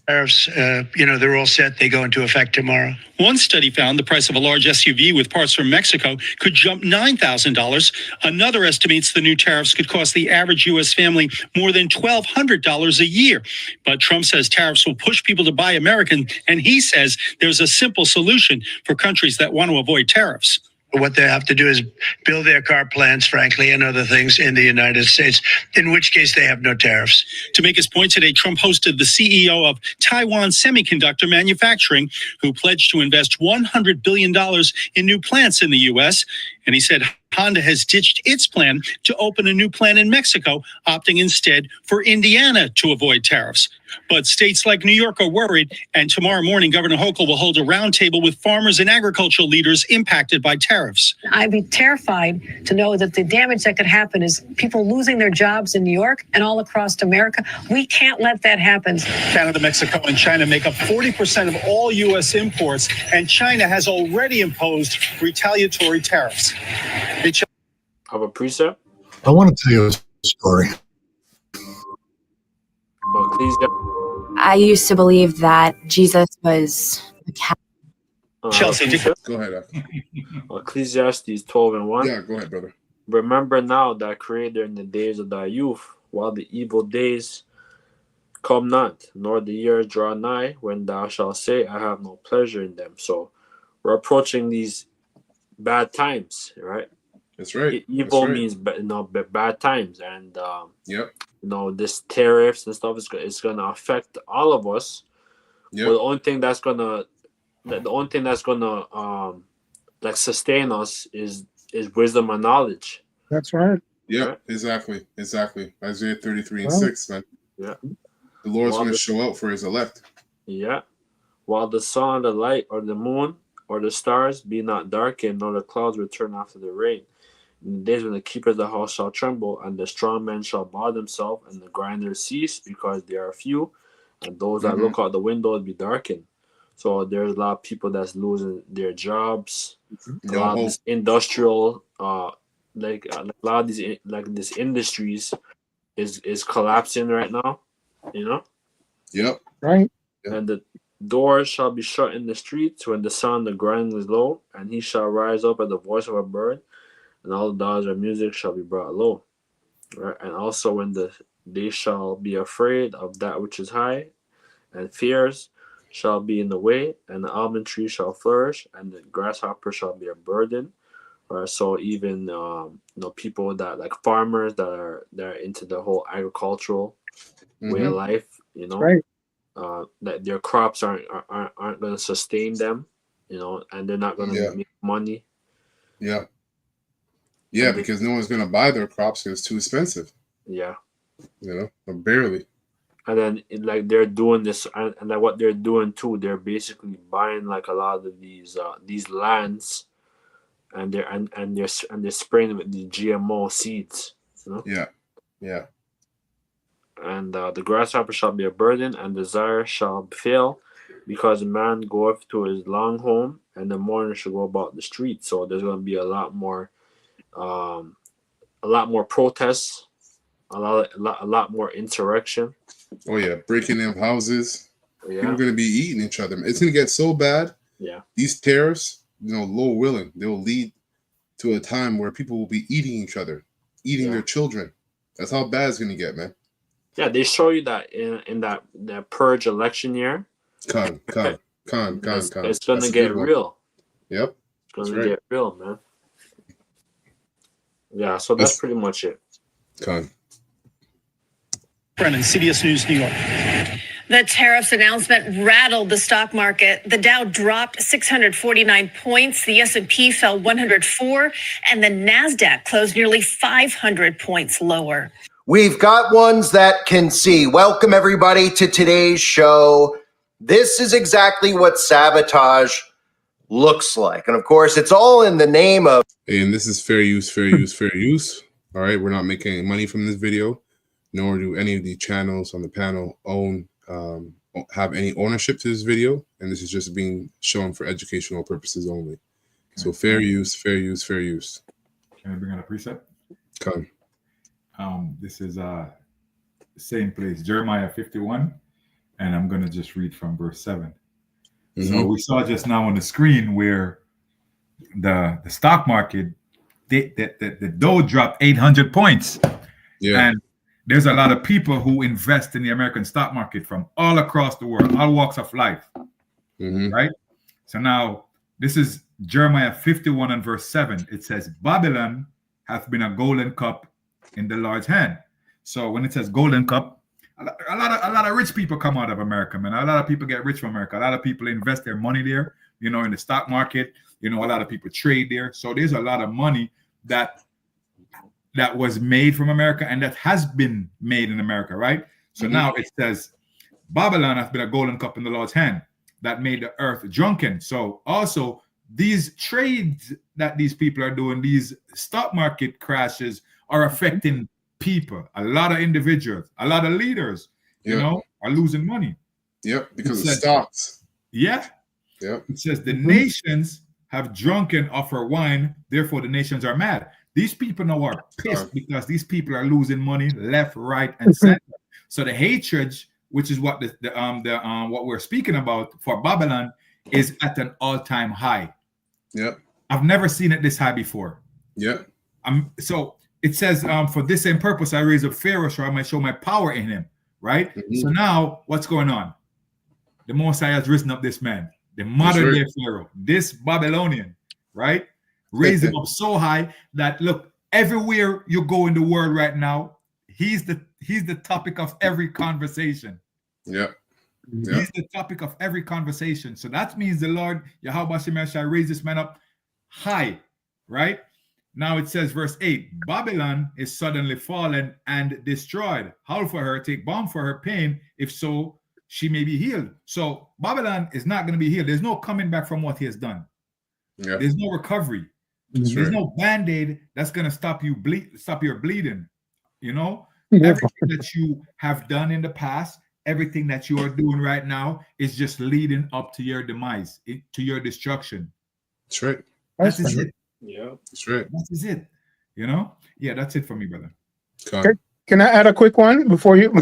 Tariffs, they're all set. They go into effect tomorrow. One study found the price of a large SUV with parts from Mexico could jump $9,000. Another estimates the new tariffs could cost the average U.S. family more than $1,200 a year. But Trump says tariffs will push people to buy American, and he says there's a simple solution for countries that want to avoid tariffs. What they have to do is build their car plants, frankly, and other things in the United States, in which case they have no tariffs. To make his point today, Trump hosted the CEO of Taiwan Semiconductor Manufacturing, who pledged to invest $100 billion in new plants in the U.S. And he said Honda has ditched its plan to open a new plant in Mexico, opting instead for Indiana to avoid tariffs. But states like New York are worried, and tomorrow morning, Governor Hochul will hold a roundtable with farmers and agricultural leaders impacted by tariffs. I'd be terrified to know that the damage that could happen is people losing their jobs in New York and all across America. We can't let that happen. Canada, Mexico, and China make up 40% of all U.S. imports, and China has already imposed retaliatory tariffs. Have a precept? I want to tell you a story. Well, please. I used to believe that Jesus was a cat. Chelsea, Go ahead. Ecclesiastes 12:1. Yeah, go ahead, brother. Remember now that Creator in the days of thy youth, while the evil days come not, nor the years draw nigh, when thou shalt say, I have no pleasure in them. So we're approaching these bad times, right? That's right. Evil That's right. means bad times, and Yep. this tariffs and stuff is gonna affect all of us. Yep. But the only thing that's gonna like sustain us is wisdom and knowledge. That's right. Yeah, Right. exactly. Isaiah 33 and Right. 6, man. Yeah. The Lord's While going to show out for his elect. Yeah. While the sun, the light, or the moon, or the stars be not darkened, nor the clouds return after the rain. In the days when the keepers of the house shall tremble, and the strong men shall bow themselves, and the grinders cease, because they are few, and those that look out the windows be darkened. So there's a lot of people that's losing their jobs. A lot of this industrial, like a lot of these this industries is collapsing right now. Yep. Right. And the doors shall be shut in the streets when the sun, the ground is low, and he shall rise up at the voice of a bird, and all the dogs of music shall be brought low. Right? And also when they shall be afraid of that which is high, and fears shall be in the way, and the almond tree shall flourish, and the grasshopper shall be a burden. Right? So even people that like farmers that are into the whole agricultural way of life, Right. that their crops aren't going to sustain them, and they're not going to make money. Yeah. Yeah, because no one's going to buy their crops because it's too expensive. Yeah. Or barely. And then like they're doing this, and like what they're doing too, they're basically buying like a lot of these lands, and they're spraying them with the GMO seeds. Yeah. Yeah. And the grasshopper shall be a burden, and desire shall fail, because a man goeth to his long home, and the mourner shall go about the street. So there's going to be a lot more protests, a lot more insurrection. Oh yeah, breaking in houses. Yeah. People are going to be eating each other. It's going to get so bad. Yeah. These tariffs, Lord willing, they will lead to a time where people will be eating each other, eating their children. That's how bad it's going to get, man. Yeah, they show you that in that purge election year. It's going to get real. Yep. It's going to get real, man. Yeah, so that's pretty much it. Brennan, CBS News, New York. The tariffs announcement rattled the stock market. The Dow dropped 649 points. The S&P fell 104, and the NASDAQ closed nearly 500 points lower. We've got ones that can see. Welcome, everybody, to today's show. This is exactly what sabotage looks like. And, of course, it's all in the name of... And this is fair use, fair use, fair use. All right, we're not making any money from this video, nor do any of the channels on the panel have any ownership to this video. And this is just being shown for educational purposes only. Okay. So fair use, fair use, fair use. Can I bring out a precept? Come. This is same place, Jeremiah 51, and I'm going to just read from verse 7. So we saw just now on the screen where the stock market, the Dow dropped 800 points. Yeah. And there's a lot of people who invest in the American stock market from all across the world, all walks of life, right? So now this is Jeremiah 51 and verse 7. It says, Babylon hath been a golden cup in the Lord's hand. So when it says golden cup, a lot of rich people come out of America, man. A lot of people get rich from America. A lot of people invest their money there, in the stock market. A lot of people trade there. So there's a lot of money that was made from America and that has been made in America, right? So now it says, Babylon has been a golden cup in the Lord's hand that made the earth drunken. So also these trades that these people are doing, these stock market crashes are affecting people. A lot of individuals, a lot of leaders, you know, are losing money. Yep, because of stocks. Yeah. Yep. It says the nations have drunken off her wine, therefore the nations are mad. These people now are pissed because these people are losing money left, right, and center. So the hatred, which is what what we're speaking about for Babylon, is at an all-time high. Yep. I've never seen it this high before. Yep. So it says, for this same purpose, I raise up Pharaoh, so I might show my power in him. Right. So now what's going on? The Most High has risen up this man, the modern day Pharaoh, this Babylonian, right? Raise him up so high that look, everywhere you go in the world right now, he's the topic of every conversation. Yep. He's the topic of every conversation. So that means the Lord Yahweh Shemel shall raise this man up high, right? Now it says, verse 8, Babylon is suddenly fallen and destroyed. Howl for her, take balm for her pain, if so, she may be healed. So Babylon is not going to be healed. There's no coming back from what he has done. Yep. There's no recovery. There's no band-aid that's going to stop you stop your bleeding. You know, everything that you have done in the past, everything that you are doing right now is just leading up to your demise, to your destruction. That's right. That is it. Yeah, that's right. That is it. You know? Yeah, that's it for me, brother. Okay. Can I add a quick one before you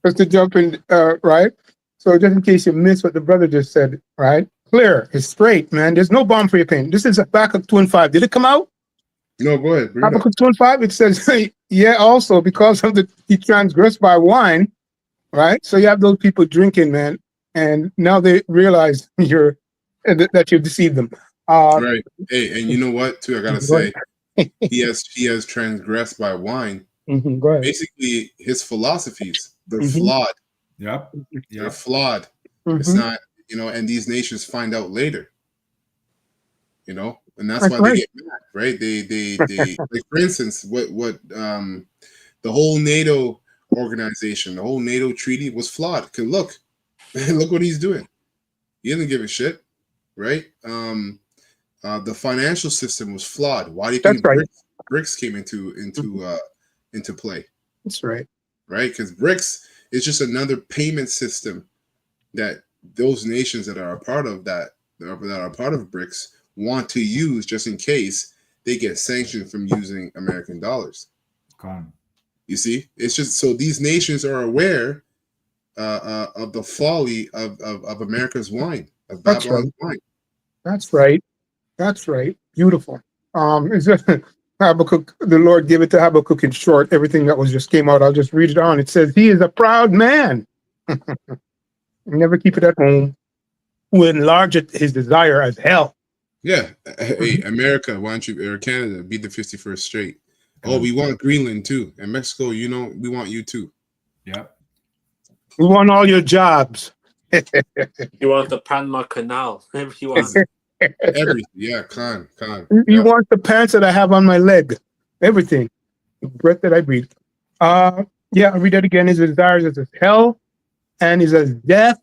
just to jump in, right? So just in case you missed what the brother just said, right? Clear, it's straight, man. There's no bomb for your pain. This is Habakkuk 2:5. Did it come out? No, go ahead. Habakkuk 2:5. It says, yeah, also because of he transgressed by wine, right? So you have those people drinking, man, and now they realize that you've deceived them. Right. Hey, and you know what? Too, I gotta say, he has transgressed by wine. Go ahead. Basically, his philosophies they're flawed. Yep. They're flawed. It's not, you know, and these nations find out later. You know, and that's why they get mad, right? They like, for instance, what the whole NATO organization, the whole NATO treaty was flawed. Because look what he's doing. He doesn't give a shit, right? The financial system was flawed. Why do you think BRICS came into play? That's right. Right? Because BRICS is just another payment system that those nations that are a part of that are part of BRICS want to use just in case they get sanctioned from using American dollars. You see, it's just so these nations are aware of the folly of America's wine, of Babylon's wine. That's right. That's right. Beautiful. It's just Habakkuk, the Lord gave it to Habakkuk in short. Everything that was just came out. I'll just read it on. It says, he is a proud man. Never keep it at home. Who enlargeth his desire as hell. Yeah. Hey, America, why don't you, or Canada, be the 51st straight. Oh, we want Greenland too. And Mexico, you know, we want you too. Yep. We want all your jobs. You want the Panama Canal. You want everything. Yeah, con. You want the pants that I have on my leg. Everything. The breath that I breathe. Yeah, I'll read that again. His desires is as hell and is as death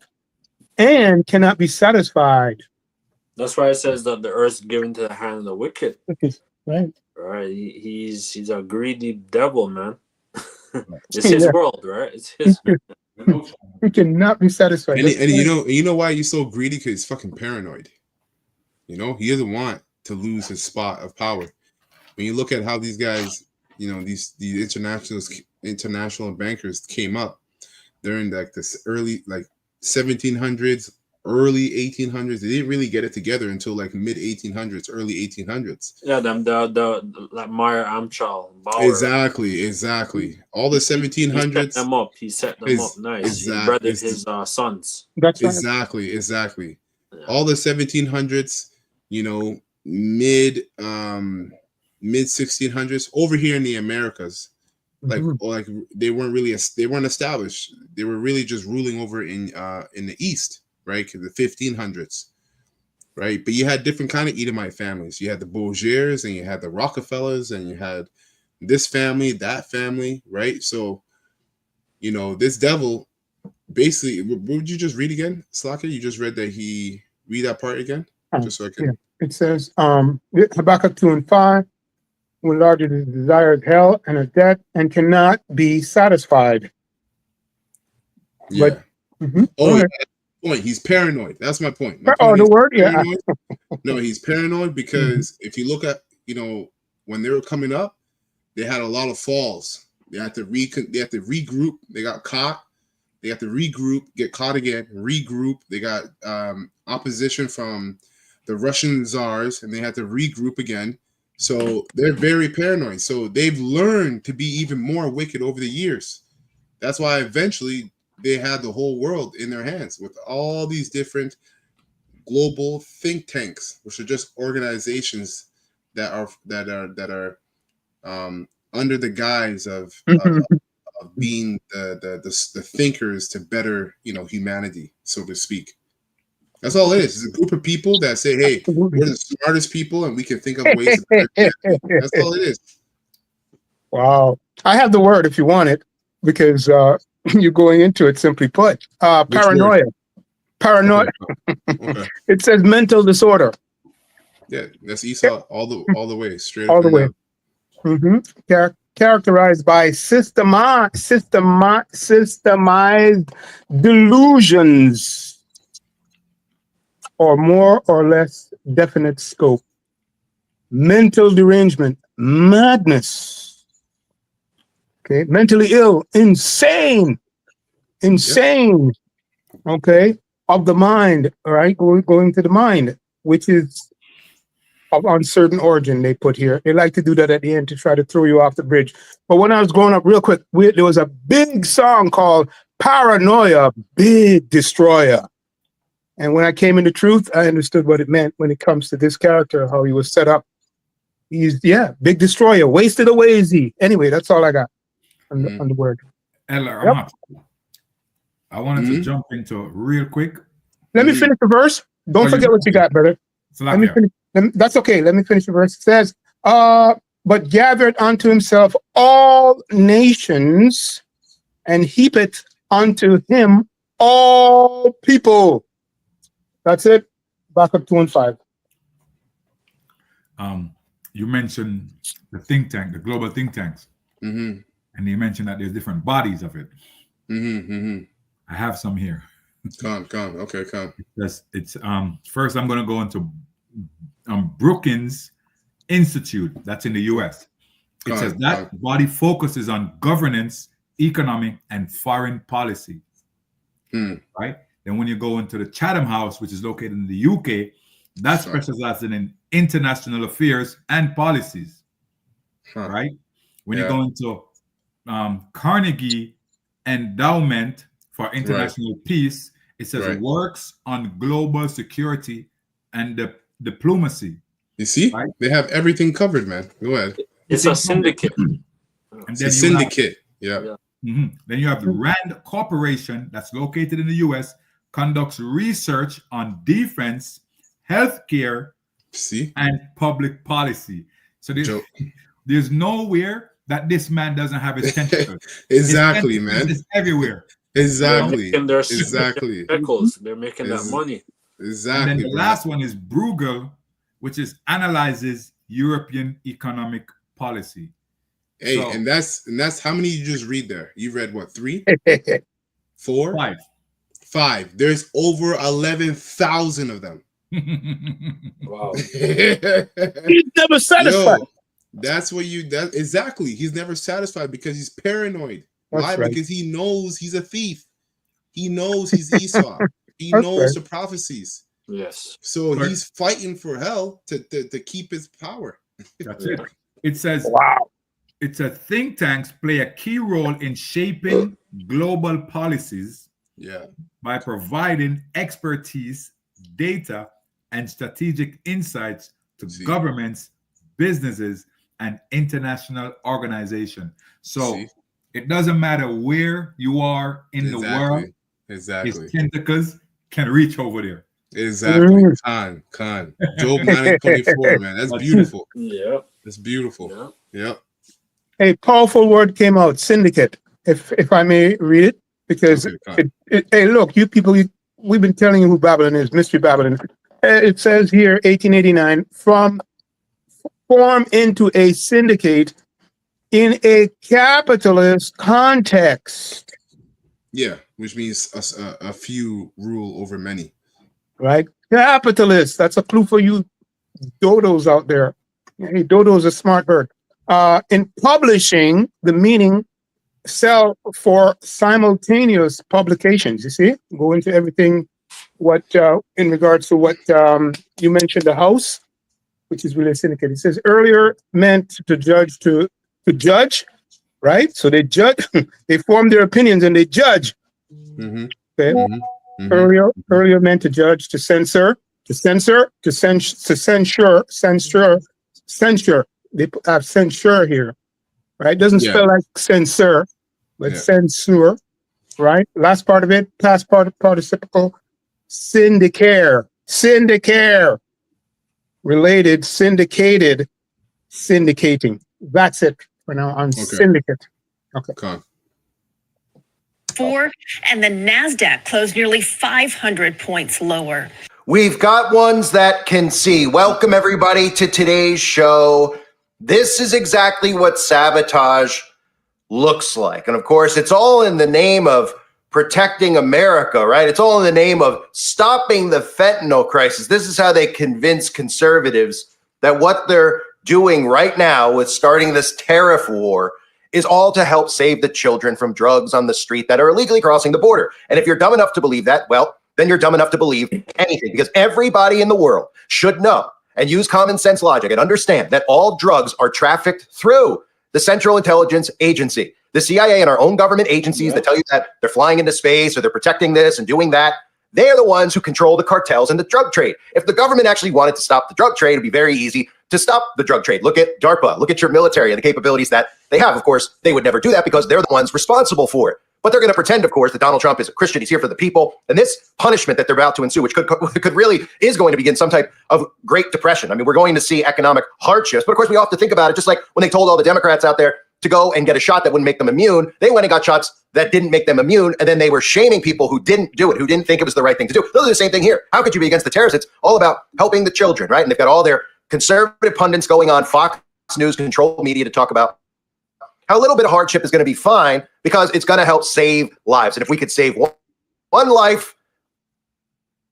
and cannot be satisfied. That's why it says that the earth's given to the hand of the wicked. Right. Right. He's a greedy devil, man. It's his world, right? It's his. He cannot be satisfied. And you know why he's so greedy? Because he's fucking paranoid. You know, he doesn't want to lose his spot of power. When you look at how these guys, you know, these international bankers came up during like this early 1700s, early 1800s. They didn't really get it together until like mid 1800s, early 1800s. Yeah, the like Meyer Amschel, Bauer. Exactly. All the 1700s. He set them up nice. Exactly. He bred his sons. That's right. Exactly. Yeah. All the 1700s, you know, mid 1600s over here in the Americas, like they weren't established. They were really just ruling over in the East, right? The 1500s, right? But you had different kind of Edomite families. You had the Bourgeois, and you had the Rockefellers, and you had this family, that family, right? So, you know, this devil basically, would you just read again, Slaka? You just read that he read that part again, just so I can. Yeah. It says, Habakkuk 2:5, when Lord desires hell and a death and cannot be satisfied. Yeah. But, Oh, okay. point. He's paranoid. That's my point. My Oh, point the is word, yeah. paranoid. No, he's paranoid because if you look at, you know, when they were coming up, they had a lot of falls. They had to regroup. They got caught. They have to regroup, get caught again, regroup. They got opposition from the Russian czars, and they had to regroup again. So they're very paranoid. So they've learned to be even more wicked over the years. That's why eventually they had the whole world in their hands with all these different global think tanks, which are just organizations that are under the guise of being the thinkers to better, you know, humanity, so to speak. That's all it is. It's a group of people that say, "Hey, we're the smartest people, and we can think of ways to better humanity." That's all it is. Wow. I have the word if you want it, because you're going into it, simply put. Paranoia. Paranoia. Okay. It says mental disorder. Yeah, that's Esau all the way, straight All up the and way. down. Characterized by systemized delusions or more or less definite scope. Mental derangement, madness. Okay, mentally ill, insane. Okay, of the mind. All right, going to the mind, which is of uncertain origin. They put here. They like to do that at the end to try to throw you off the bridge. But when I was growing up, real quick, there was a big song called "Paranoia, Big Destroyer." And when I came into truth, I understood what it meant when it comes to this character, how he was set up. He's, big destroyer, wasted away easy. Anyway, that's all I got on the word. Eller, I wanted to jump into it real quick. Let me finish the verse. Don't forget what you got, brother. Let me finish. That's okay. Let me finish the verse. It says, but gathered unto himself all nations and heapeth unto him all people. That's it. Back up 2:5. You mentioned the think tank, the global think tanks. And you mentioned that there's different bodies of it. I have some here. Come. Okay, come. It's first I'm going to go into Brookings Institute. That's in the U.S. It says that body focuses on governance, economic, and foreign policy. Right? Then when you go into the Chatham House, which is located in the U.K., that specializes in international affairs and policies. Right? When you go into Carnegie Endowment for International Peace, it says works on global security and diplomacy. You see, they have everything covered, man. Go ahead. It's a syndicate. It's a syndicate. Yeah. Then you have the Rand Corporation, that's located in the U.S., conducts research on defense, healthcare, and public policy. So there's nowhere that this man doesn't have his tentacles. Exactly, his man. It's everywhere. Exactly. Exactly. They're making that money. Exactly. And then the last one is Bruegel, which analyzes European economic policy. Hey, and that's how many you just read there? You read what, 3? 4? 5. There's over 11,000 of them. Wow. He's never satisfied. That's what exactly. He's never satisfied because he's paranoid. Why? Right. Because he knows he's a thief. He knows he's Esau. He knows the prophecies. Yes. So he's fighting for hell to keep his power. That's it. It says, it says think tanks play a key role in shaping global policies by providing expertise, data, and strategic insights to governments, businesses, and international organizations. So it doesn't matter where you are in the world. Exactly. His tentacles can reach over there. Exactly. Khan. Job 9:24, man. That's beautiful. Yeah. That's beautiful. Yep. A powerful word came out, syndicate. If I may read it, because hey, look, you people, we've been telling you who Babylon is, Mystery Babylon. It says here, 1889, form into a syndicate in a capitalist context. Yeah, which means a few rule over many. Right? Capitalist. That's a clue for you dodos out there. Hey, dodo is a smart bird. In publishing, the meaning sell for simultaneous publications. You see, go into everything. What in regards to what you mentioned, the house, which is really a syndicate. It says earlier meant to judge, right? So they judge, they form their opinions and they judge. Okay. Earlier meant to judge, to censor, to censure. They have censure here, right? Doesn't spell like censor, but censure, right? Last part of it, past participle, syndicare, related, syndicated, syndicating. That's it for now on syndicate. Okay. And the NASDAQ closed nearly 500 points lower. We've got ones that can see. Welcome, everybody, to today's show. This is exactly what sabotage looks like. And of course, it's all in the name of protecting America, right? It's all in the name of stopping the fentanyl crisis. This is how they convince conservatives that what they're doing right now with starting this tariff war is all to help save the children from drugs on the street that are illegally crossing the border. And if you're dumb enough to believe that, well, then you're dumb enough to believe anything, because everybody in the world should know and use common sense logic and understand that all drugs are trafficked through the Central Intelligence Agency, the CIA, and our own government agencies that tell you that they're flying into space or they're protecting this and doing that. They are the ones who control the cartels and the drug trade. If the government actually wanted to stop the drug trade, it'd be very easy to stop the drug trade. Look at DARPA, look at your military and the capabilities that they have. Of course, they would never do that because they're the ones responsible for it. But they're going to pretend, of course, that Donald Trump is a Christian. He's here for the people. And this punishment that they're about to ensue, which could really is going to begin some type of Great Depression. I mean, we're going to see economic hardships. But of course, we have to think about it, just like when they told all the Democrats out there to go and get a shot that wouldn't make them immune. They went and got shots that didn't make them immune. And then they were shaming people who didn't do it, who didn't think it was the right thing to do. They'll do the same thing here. How could you be against the terrorists? It's all about helping the children, right? And they've got all their conservative pundits going on Fox News, controlled media, to talk about how a little bit of hardship is going to be fine because it's going to help save lives. And if we could save one life,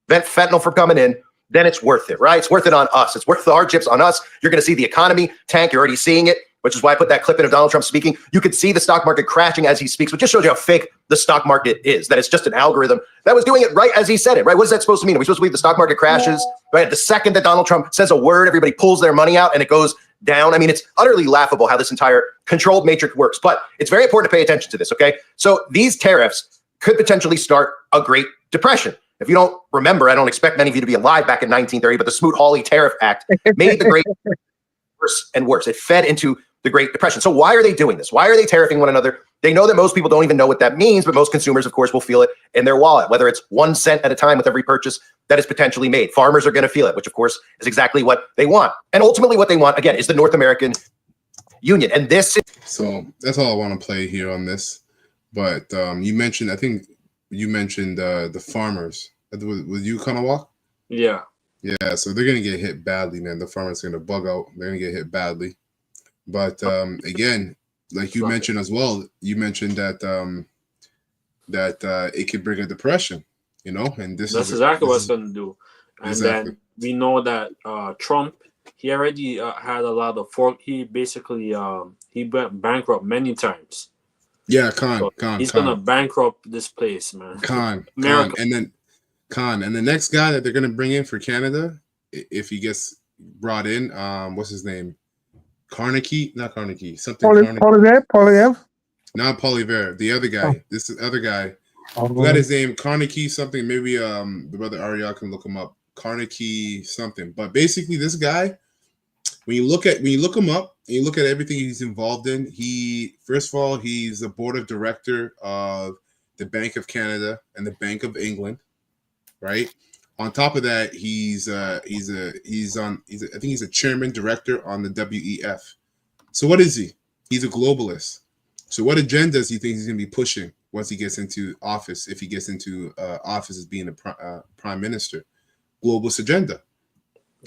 prevent fentanyl from coming in, then it's worth it, right? It's worth it on us. It's worth the hardships on us. You're going to see the economy tank. You're already seeing it, which is why I put that clip in of Donald Trump speaking. You could see the stock market crashing as he speaks, which just shows you how fake the stock market is, that it's just an algorithm that was doing it right as he said it, right? What is that supposed to mean? Are we supposed to believe the stock market crashes, right? The second that Donald Trump says a word, everybody pulls their money out and it goes down. I mean, it's utterly laughable how this entire controlled matrix works, but it's very important to pay attention to this, okay? So these tariffs could potentially start a Great Depression. If you don't remember, I don't expect many of you to be alive back in 1930, but the Smoot-Hawley Tariff Act made the Great worse and worse. It fed into the Great Depression. So why are they doing this? Why are they tariffing one another? They know that most people don't even know what that means, but most consumers, of course, will feel it in their wallet, whether it's 1 cent at a time with every purchase that is potentially made. Farmers are going to feel it, which, of course, is exactly what they want. And ultimately what they want, again, is the North American Union. And this is... So that's all I want to play here on this. But you mentioned, I think you mentioned the farmers. With you, Kanawak? Yeah. Yeah, so they're going to get hit badly, man. The farmers are going to bug out. They're going to get hit badly. But again, like you mentioned as well, you mentioned that it could bring a depression, you know, and that's exactly what it's going to do. And then we know that Trump, he already had a lot of he basically he went bankrupt many times. Yeah, he's going to bankrupt this place, man. And the next guy that they're going to bring in for Canada, if he gets brought in, what's his name? Not Carnegie, something. Polyev? Not Poilievre, the other guy. This is the other guy. I forgot his name, Carnegie something. Maybe the brother Ariel can look him up. Carnegie something. But basically, this guy, when you look him up and you look at everything he's involved in, first of all, he's the board of director of the Bank of Canada and the Bank of England, right? On top of that, I think he's a chairman director on the WEF. So what is he? He's a globalist. So what agendas do you think he's going to be pushing once he gets into office? If he gets into office as being a prime minister, globalist agenda.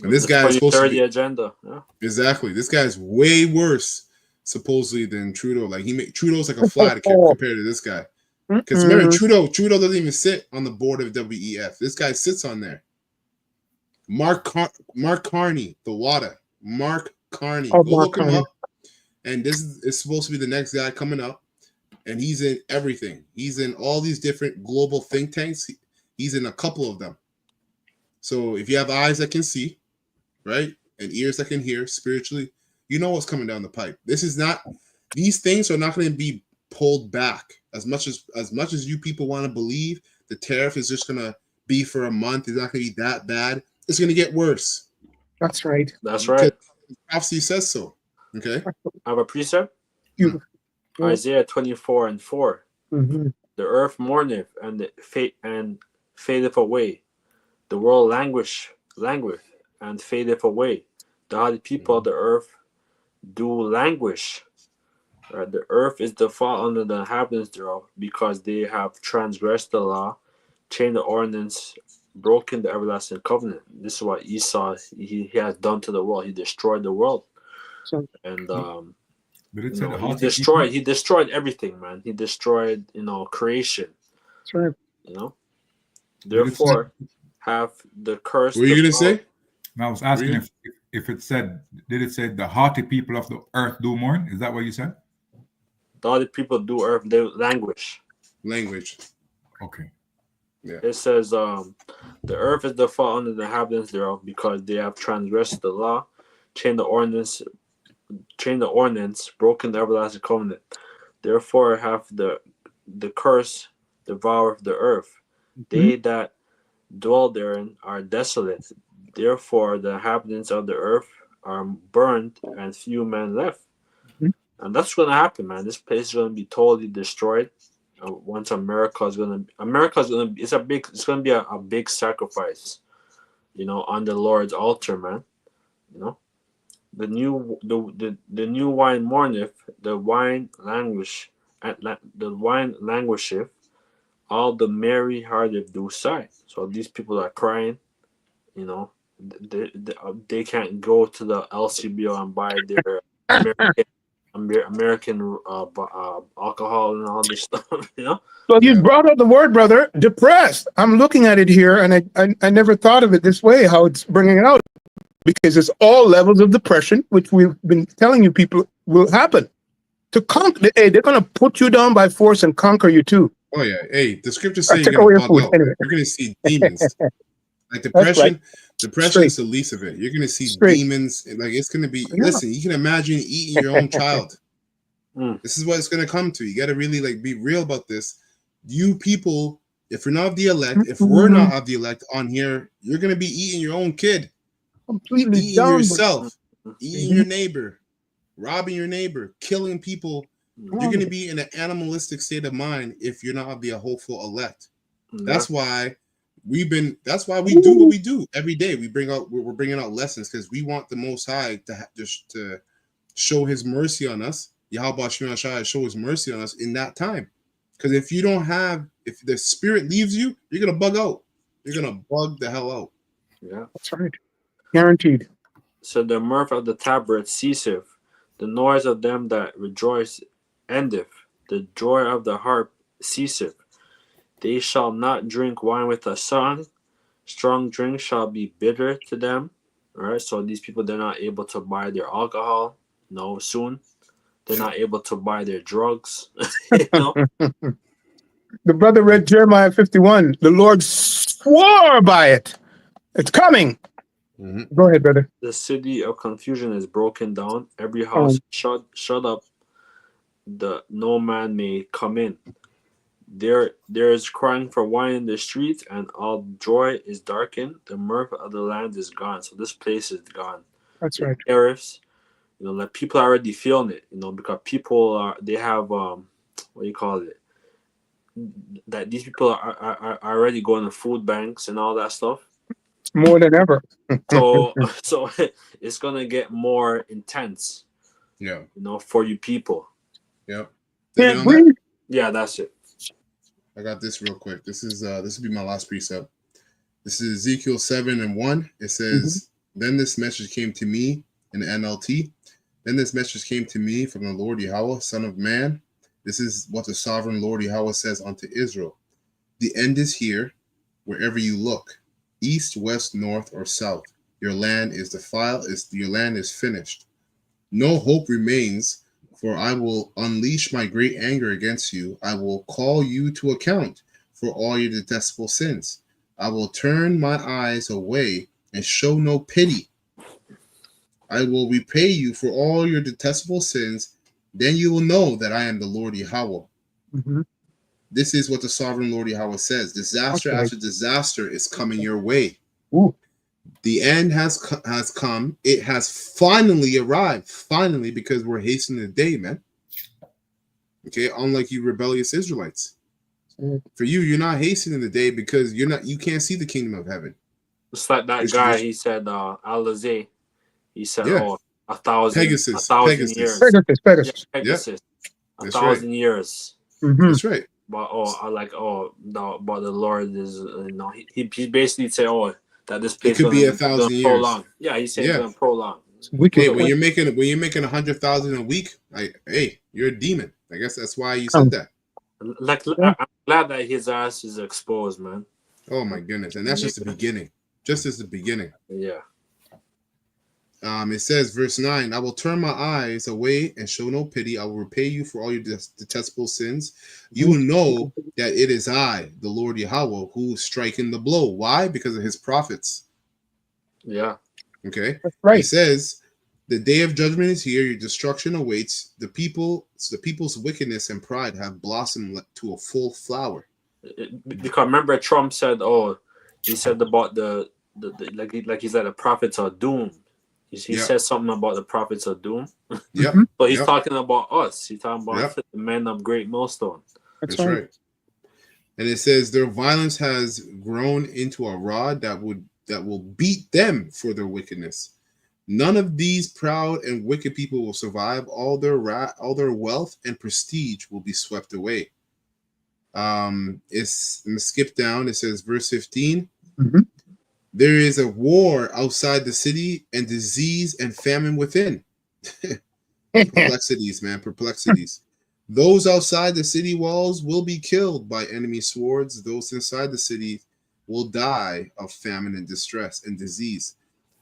And this guy is supposed to be agenda. Yeah. Exactly. This guy's way worse supposedly than Trudeau. Like Trudeau's like a fly compared to this guy. Because remember, Trudeau doesn't even sit on the board of WEF. This guy sits on there. Mark Carney, the WADA. Mark Carney. Go look him up. And this is supposed to be the next guy coming up. And he's in everything. He's in all these different global think tanks. He's in a couple of them. So if you have eyes that can see, right, and ears that can hear spiritually, you know what's coming down the pipe. These things are not going to be pulled back as much as you people want to believe. The tariff is just going to be for a month. It's not going to be that bad. It's going to get worse. That's right. That's right. Prophecy says so. Okay. I have a precept. Isaiah 24:4. Mm-hmm. The earth mourneth and fadeth away. The world languisheth and fadeth away. The haughty people of the earth do languish. The earth is the fall under the inhabitants thereof, because they have transgressed the law, changed the ordinance, broken the everlasting covenant. This is what Esau he has done to the world. He destroyed the world, and he destroyed everything, man. He destroyed creation. That's right. Therefore, have the curse. What are you gonna say? And I was asking if it said, did it say the haughty people of the earth do mourn? Is that what you said? The haughty people do earth, they languish. Okay. Yeah. It says, the earth is the fall under the inhabitants thereof, because they have transgressed the law, changed the ordinance, broken the everlasting covenant. Therefore have the curse devoured the earth. They that dwell therein are desolate. Therefore the inhabitants of the earth are burned, and few men left. And that's going to happen, man. This place is going to be totally destroyed. Once it's going to be a big sacrifice, on the Lord's altar, man. The new wine mourneth, the wine languisheth, all the merry hearted do sigh. So these people are crying, they can't go to the LCBO and buy their American alcohol and all this stuff, Well, you brought up the word, brother, depressed. I'm looking at it here, and I never thought of it this way, how it's bringing it out, because it's all levels of depression, which we've been telling you people will happen. To conquer, they're going to put you down by force and conquer you too. Oh yeah. Hey, the scriptures say you're going to bug out. Anyway. You're going to see demons. Like depression is the least of it. You're going to see demons. Like it's going to be. Yeah. Listen, you can imagine eating your own child. This is what it's going to come to. You got to really be real about this. You people, if you're not of the elect, if we're not of the elect on here, you're going to be eating your own kid, completely eating yourself, eating your neighbor, robbing your neighbor, killing people. You're going to be in an animalistic state of mind if you're not of the hopeful elect. That's why we do what we do every day. We're bringing out lessons because we want the Most High to show His mercy on us. Yahweh Shai show His mercy on us in that time. Because if the Spirit leaves you, you're gonna bug out. You're gonna bug the hell out. Yeah, that's right, guaranteed. So the mirth of the tabrets ceaseth, the noise of them that rejoice endeth, the joy of the harp ceaseth. They shall not drink wine with a son. Strong drink shall be bitter to them. All right, so these people, they're not able to buy their alcohol. No, soon. They're not able to buy their drugs. The brother read Jeremiah 51. The Lord swore by it. It's coming. Go ahead, brother. The city of confusion is broken down. Every house shut up. No man may come in. There is crying for wine in the streets, and all joy is darkened. The mirth of the land is gone. So this place is gone. That's right. Tariffs, like people are already feeling it, because people they have what do you call it? That these people are already going to food banks and all that stuff. More than ever. So it's gonna get more intense. Yeah. You know, for you people. Yep. Can't breathe. Yeah, that's it. I got this real quick. This will be my last precept. This is Ezekiel 7:1. It says, Then this message came to me in the NLT. Then this message came to me from the Lord Yahweh, Son of Man. This is what the sovereign Lord Yahweh says unto Israel. The end is here, wherever you look, east, west, north, or south. Your land is your land is finished. No hope remains, for I will unleash my great anger against you. I will call you to account for all your detestable sins. I will turn my eyes away and show no pity. I will repay you for all your detestable sins. Then you will know that I am the Lord Yahweh. This is what the sovereign Lord Yahweh says. Disaster after disaster is coming your way. Ooh. The end has come. It has finally arrived. Finally, because we're hastening the day, man. Okay, unlike you rebellious Israelites. For you, you're not hastening the day because you can't see the kingdom of heaven. It's like that guy. He said, Alizé. He said, Yeah. "Oh, a thousand years." Pegasus. Yeah, Pegasus. A thousand years. That's right. But but the Lord is, he basically say, that this place it could be 1,000 years. Prolong. Yeah, he said it's gonna prolong. Hey, when you're making 100,000 a week, hey, you're a demon. I guess that's why you said that. I'm glad that his ass is exposed, man. Oh my goodness, and that's just the beginning. Just as the beginning. Yeah. It says, verse 9, I will turn my eyes away and show no pity. I will repay you for all your detestable sins. You will know that it is I, the Lord Yahweh, who is striking the blow. Why? Because of his prophets. Yeah. Okay. That's right. It says, the day of judgment is here. Your destruction awaits. The people's wickedness and pride have blossomed to a full flower. Because remember, Trump said, he said about the like he said the prophets are doomed. He said something about the prophets are doomed. Yep. So he's talking about us. He's talking about the men of great millstone. That's right. And it says their violence has grown into a rod that will beat them for their wickedness. None of these proud and wicked people will survive. All their wealth and prestige will be swept away. I'm gonna skip down. It says verse 15. There is a war outside the city and disease and famine within. Perplexities, man, perplexities. Those outside the city walls will be killed by enemy swords. Those inside the city will die of famine and distress and disease.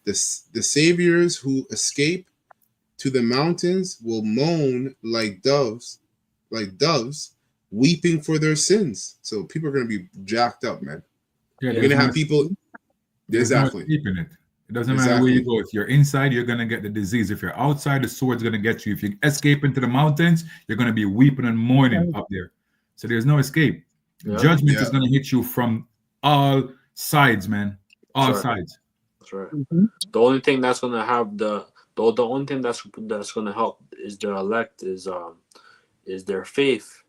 The saviors who escape to the mountains will moan like doves, weeping for their sins. So people are going to be jacked up, man. Yeah, you're going to have people. Exactly. No keeping it. It doesn't matter where you go. If you're inside, you're going to get the disease. If you're outside, the sword's going to get you. If you escape into the mountains, you're going to be weeping and mourning up there. So there's no escape. Judgment is going to hit you from all sides, man. All sides. That's right. The only thing that's going to have the only thing that's going to help is the elect is their faith,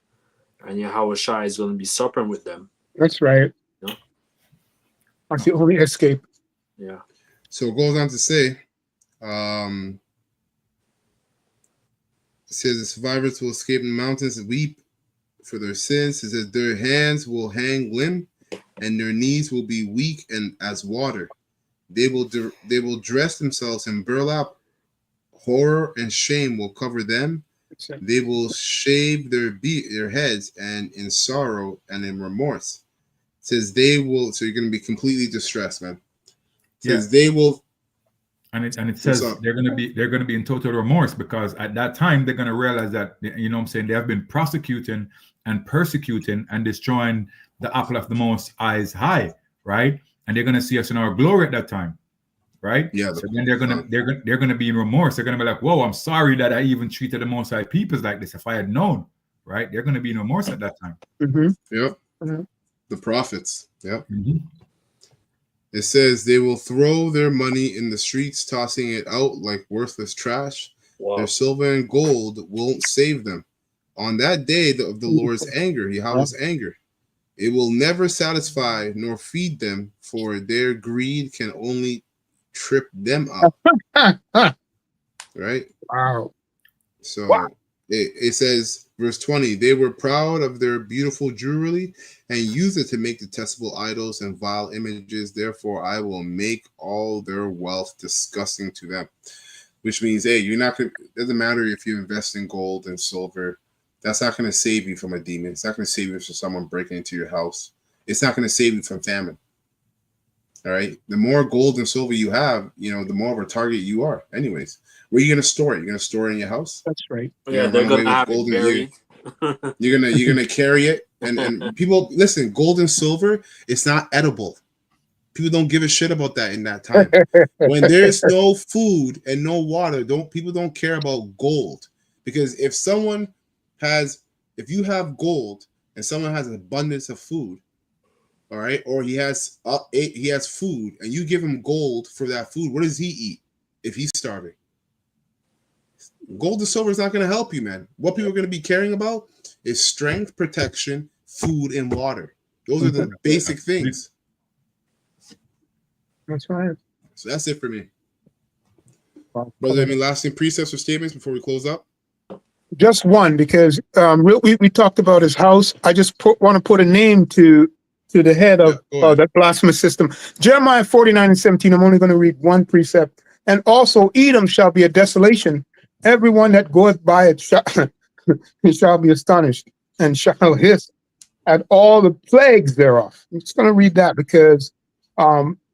and Yahweh Shai is going to be supping with them. That's right. You know? That's the only escape. Yeah. So it goes on to say, it says the survivors will escape in the mountains and weep for their sins. It says their hands will hang limp and their knees will be weak and as water. They will dress themselves in burlap. Horror and shame will cover them. They will shave their heads and in sorrow and in remorse. It says they will. So you're going to be completely distressed, man. It says they will. And it says they're going to be in total remorse because at that time they're going to realize that, you know what I'm saying, they have been prosecuting and persecuting and destroying the apple of the Most High's high, right? And they're going to see us in our glory at that time, right? Yeah. So then they're going to be in remorse. They're going to be like, "Whoa, I'm sorry that I even treated the Most High peoples like this. If I had known," right? They're going to be in remorse at that time. Yep. The prophets. Yep. It says they will throw their money in the streets, tossing it out like worthless trash. Wow. Their silver and gold won't save them. On that day of the Lord's anger, Yahweh's anger, It will never satisfy nor feed them, for their greed can only trip them up. Right? Wow. So Wow. it says, verse 20, they were proud of their beautiful jewelry and used it to make detestable idols and vile images. Therefore, I will make all their wealth disgusting to them. Which means, hey, you're not going to, it doesn't matter if you invest in gold and silver. That's not going to save you from a demon. It's not going to save you from someone breaking into your house. It's not going to save you from famine. All right. The more gold and silver you have, the more of a target you are. Anyways, where are you going to store it? You're going to store it in your house? That's right. Yeah, they're Run away gonna with have gold it buried. you're gonna carry it. And people, listen, gold and silver, it's not edible. People don't give a shit about that in that time. When there's no food and no water, people don't care about gold. Because if you have gold and someone has an abundance of food, all right, or he has food and you give him gold for that food, what does he eat if he's starving? Gold and silver is not going to help you, man. What people are going to be caring about is strength, protection, food, and water. Those are the basic things. That's right. So that's it for me. Brother, any lasting precepts or statements before we close up? Just one, because we talked about his house. I just want to put a name to the head of that blasphemous system. Jeremiah 49:17. I'm only going to read one precept. And also, Edom shall be a desolation. Everyone that goeth by it shall be astonished and shall hiss at all the plagues thereof. I'm just going to read that because,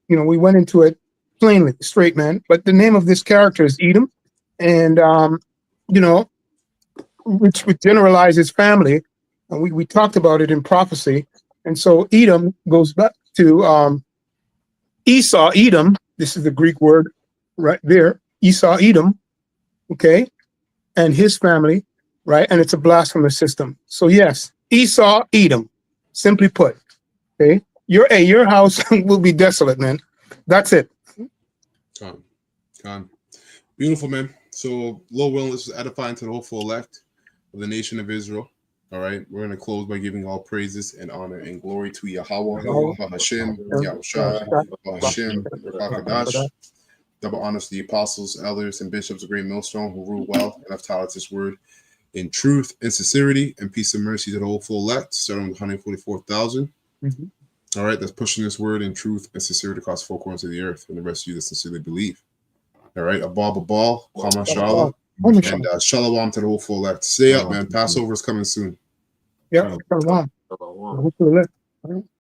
we went into it plainly, straight, man. But the name of this character is Edom. And, which would generalize his family. And we talked about it in prophecy. And so Edom goes back to Esau, Edom. This is the Greek word right there. Esau, Edom. Okay. And his family, right? And it's a blasphemous system. So yes, Esau, Edom, simply put. Okay. Your house will be desolate, man. That's it. Con. Beautiful, man. So, Lord willing, this was edifying to the hopeful elect of the nation of Israel. All right, we're going to close by giving all praises and honor and glory to Yahweh, Bahashem, Yahushua, Bahashem, Rakakadash. Double honors to the apostles, elders, and bishops of Great Millstone who rule well and have taught us this word in truth and sincerity, and peace and mercy to the hopeful elect, starting with 144,000. All right, that's pushing this word in truth and sincerity across four corners of the earth, and the rest of you that sincerely believe. All right, Abal, Kama Shala, and Shalom to the hopeful elect. Stay up, man. Passover is coming soon. Yeah, Shalom.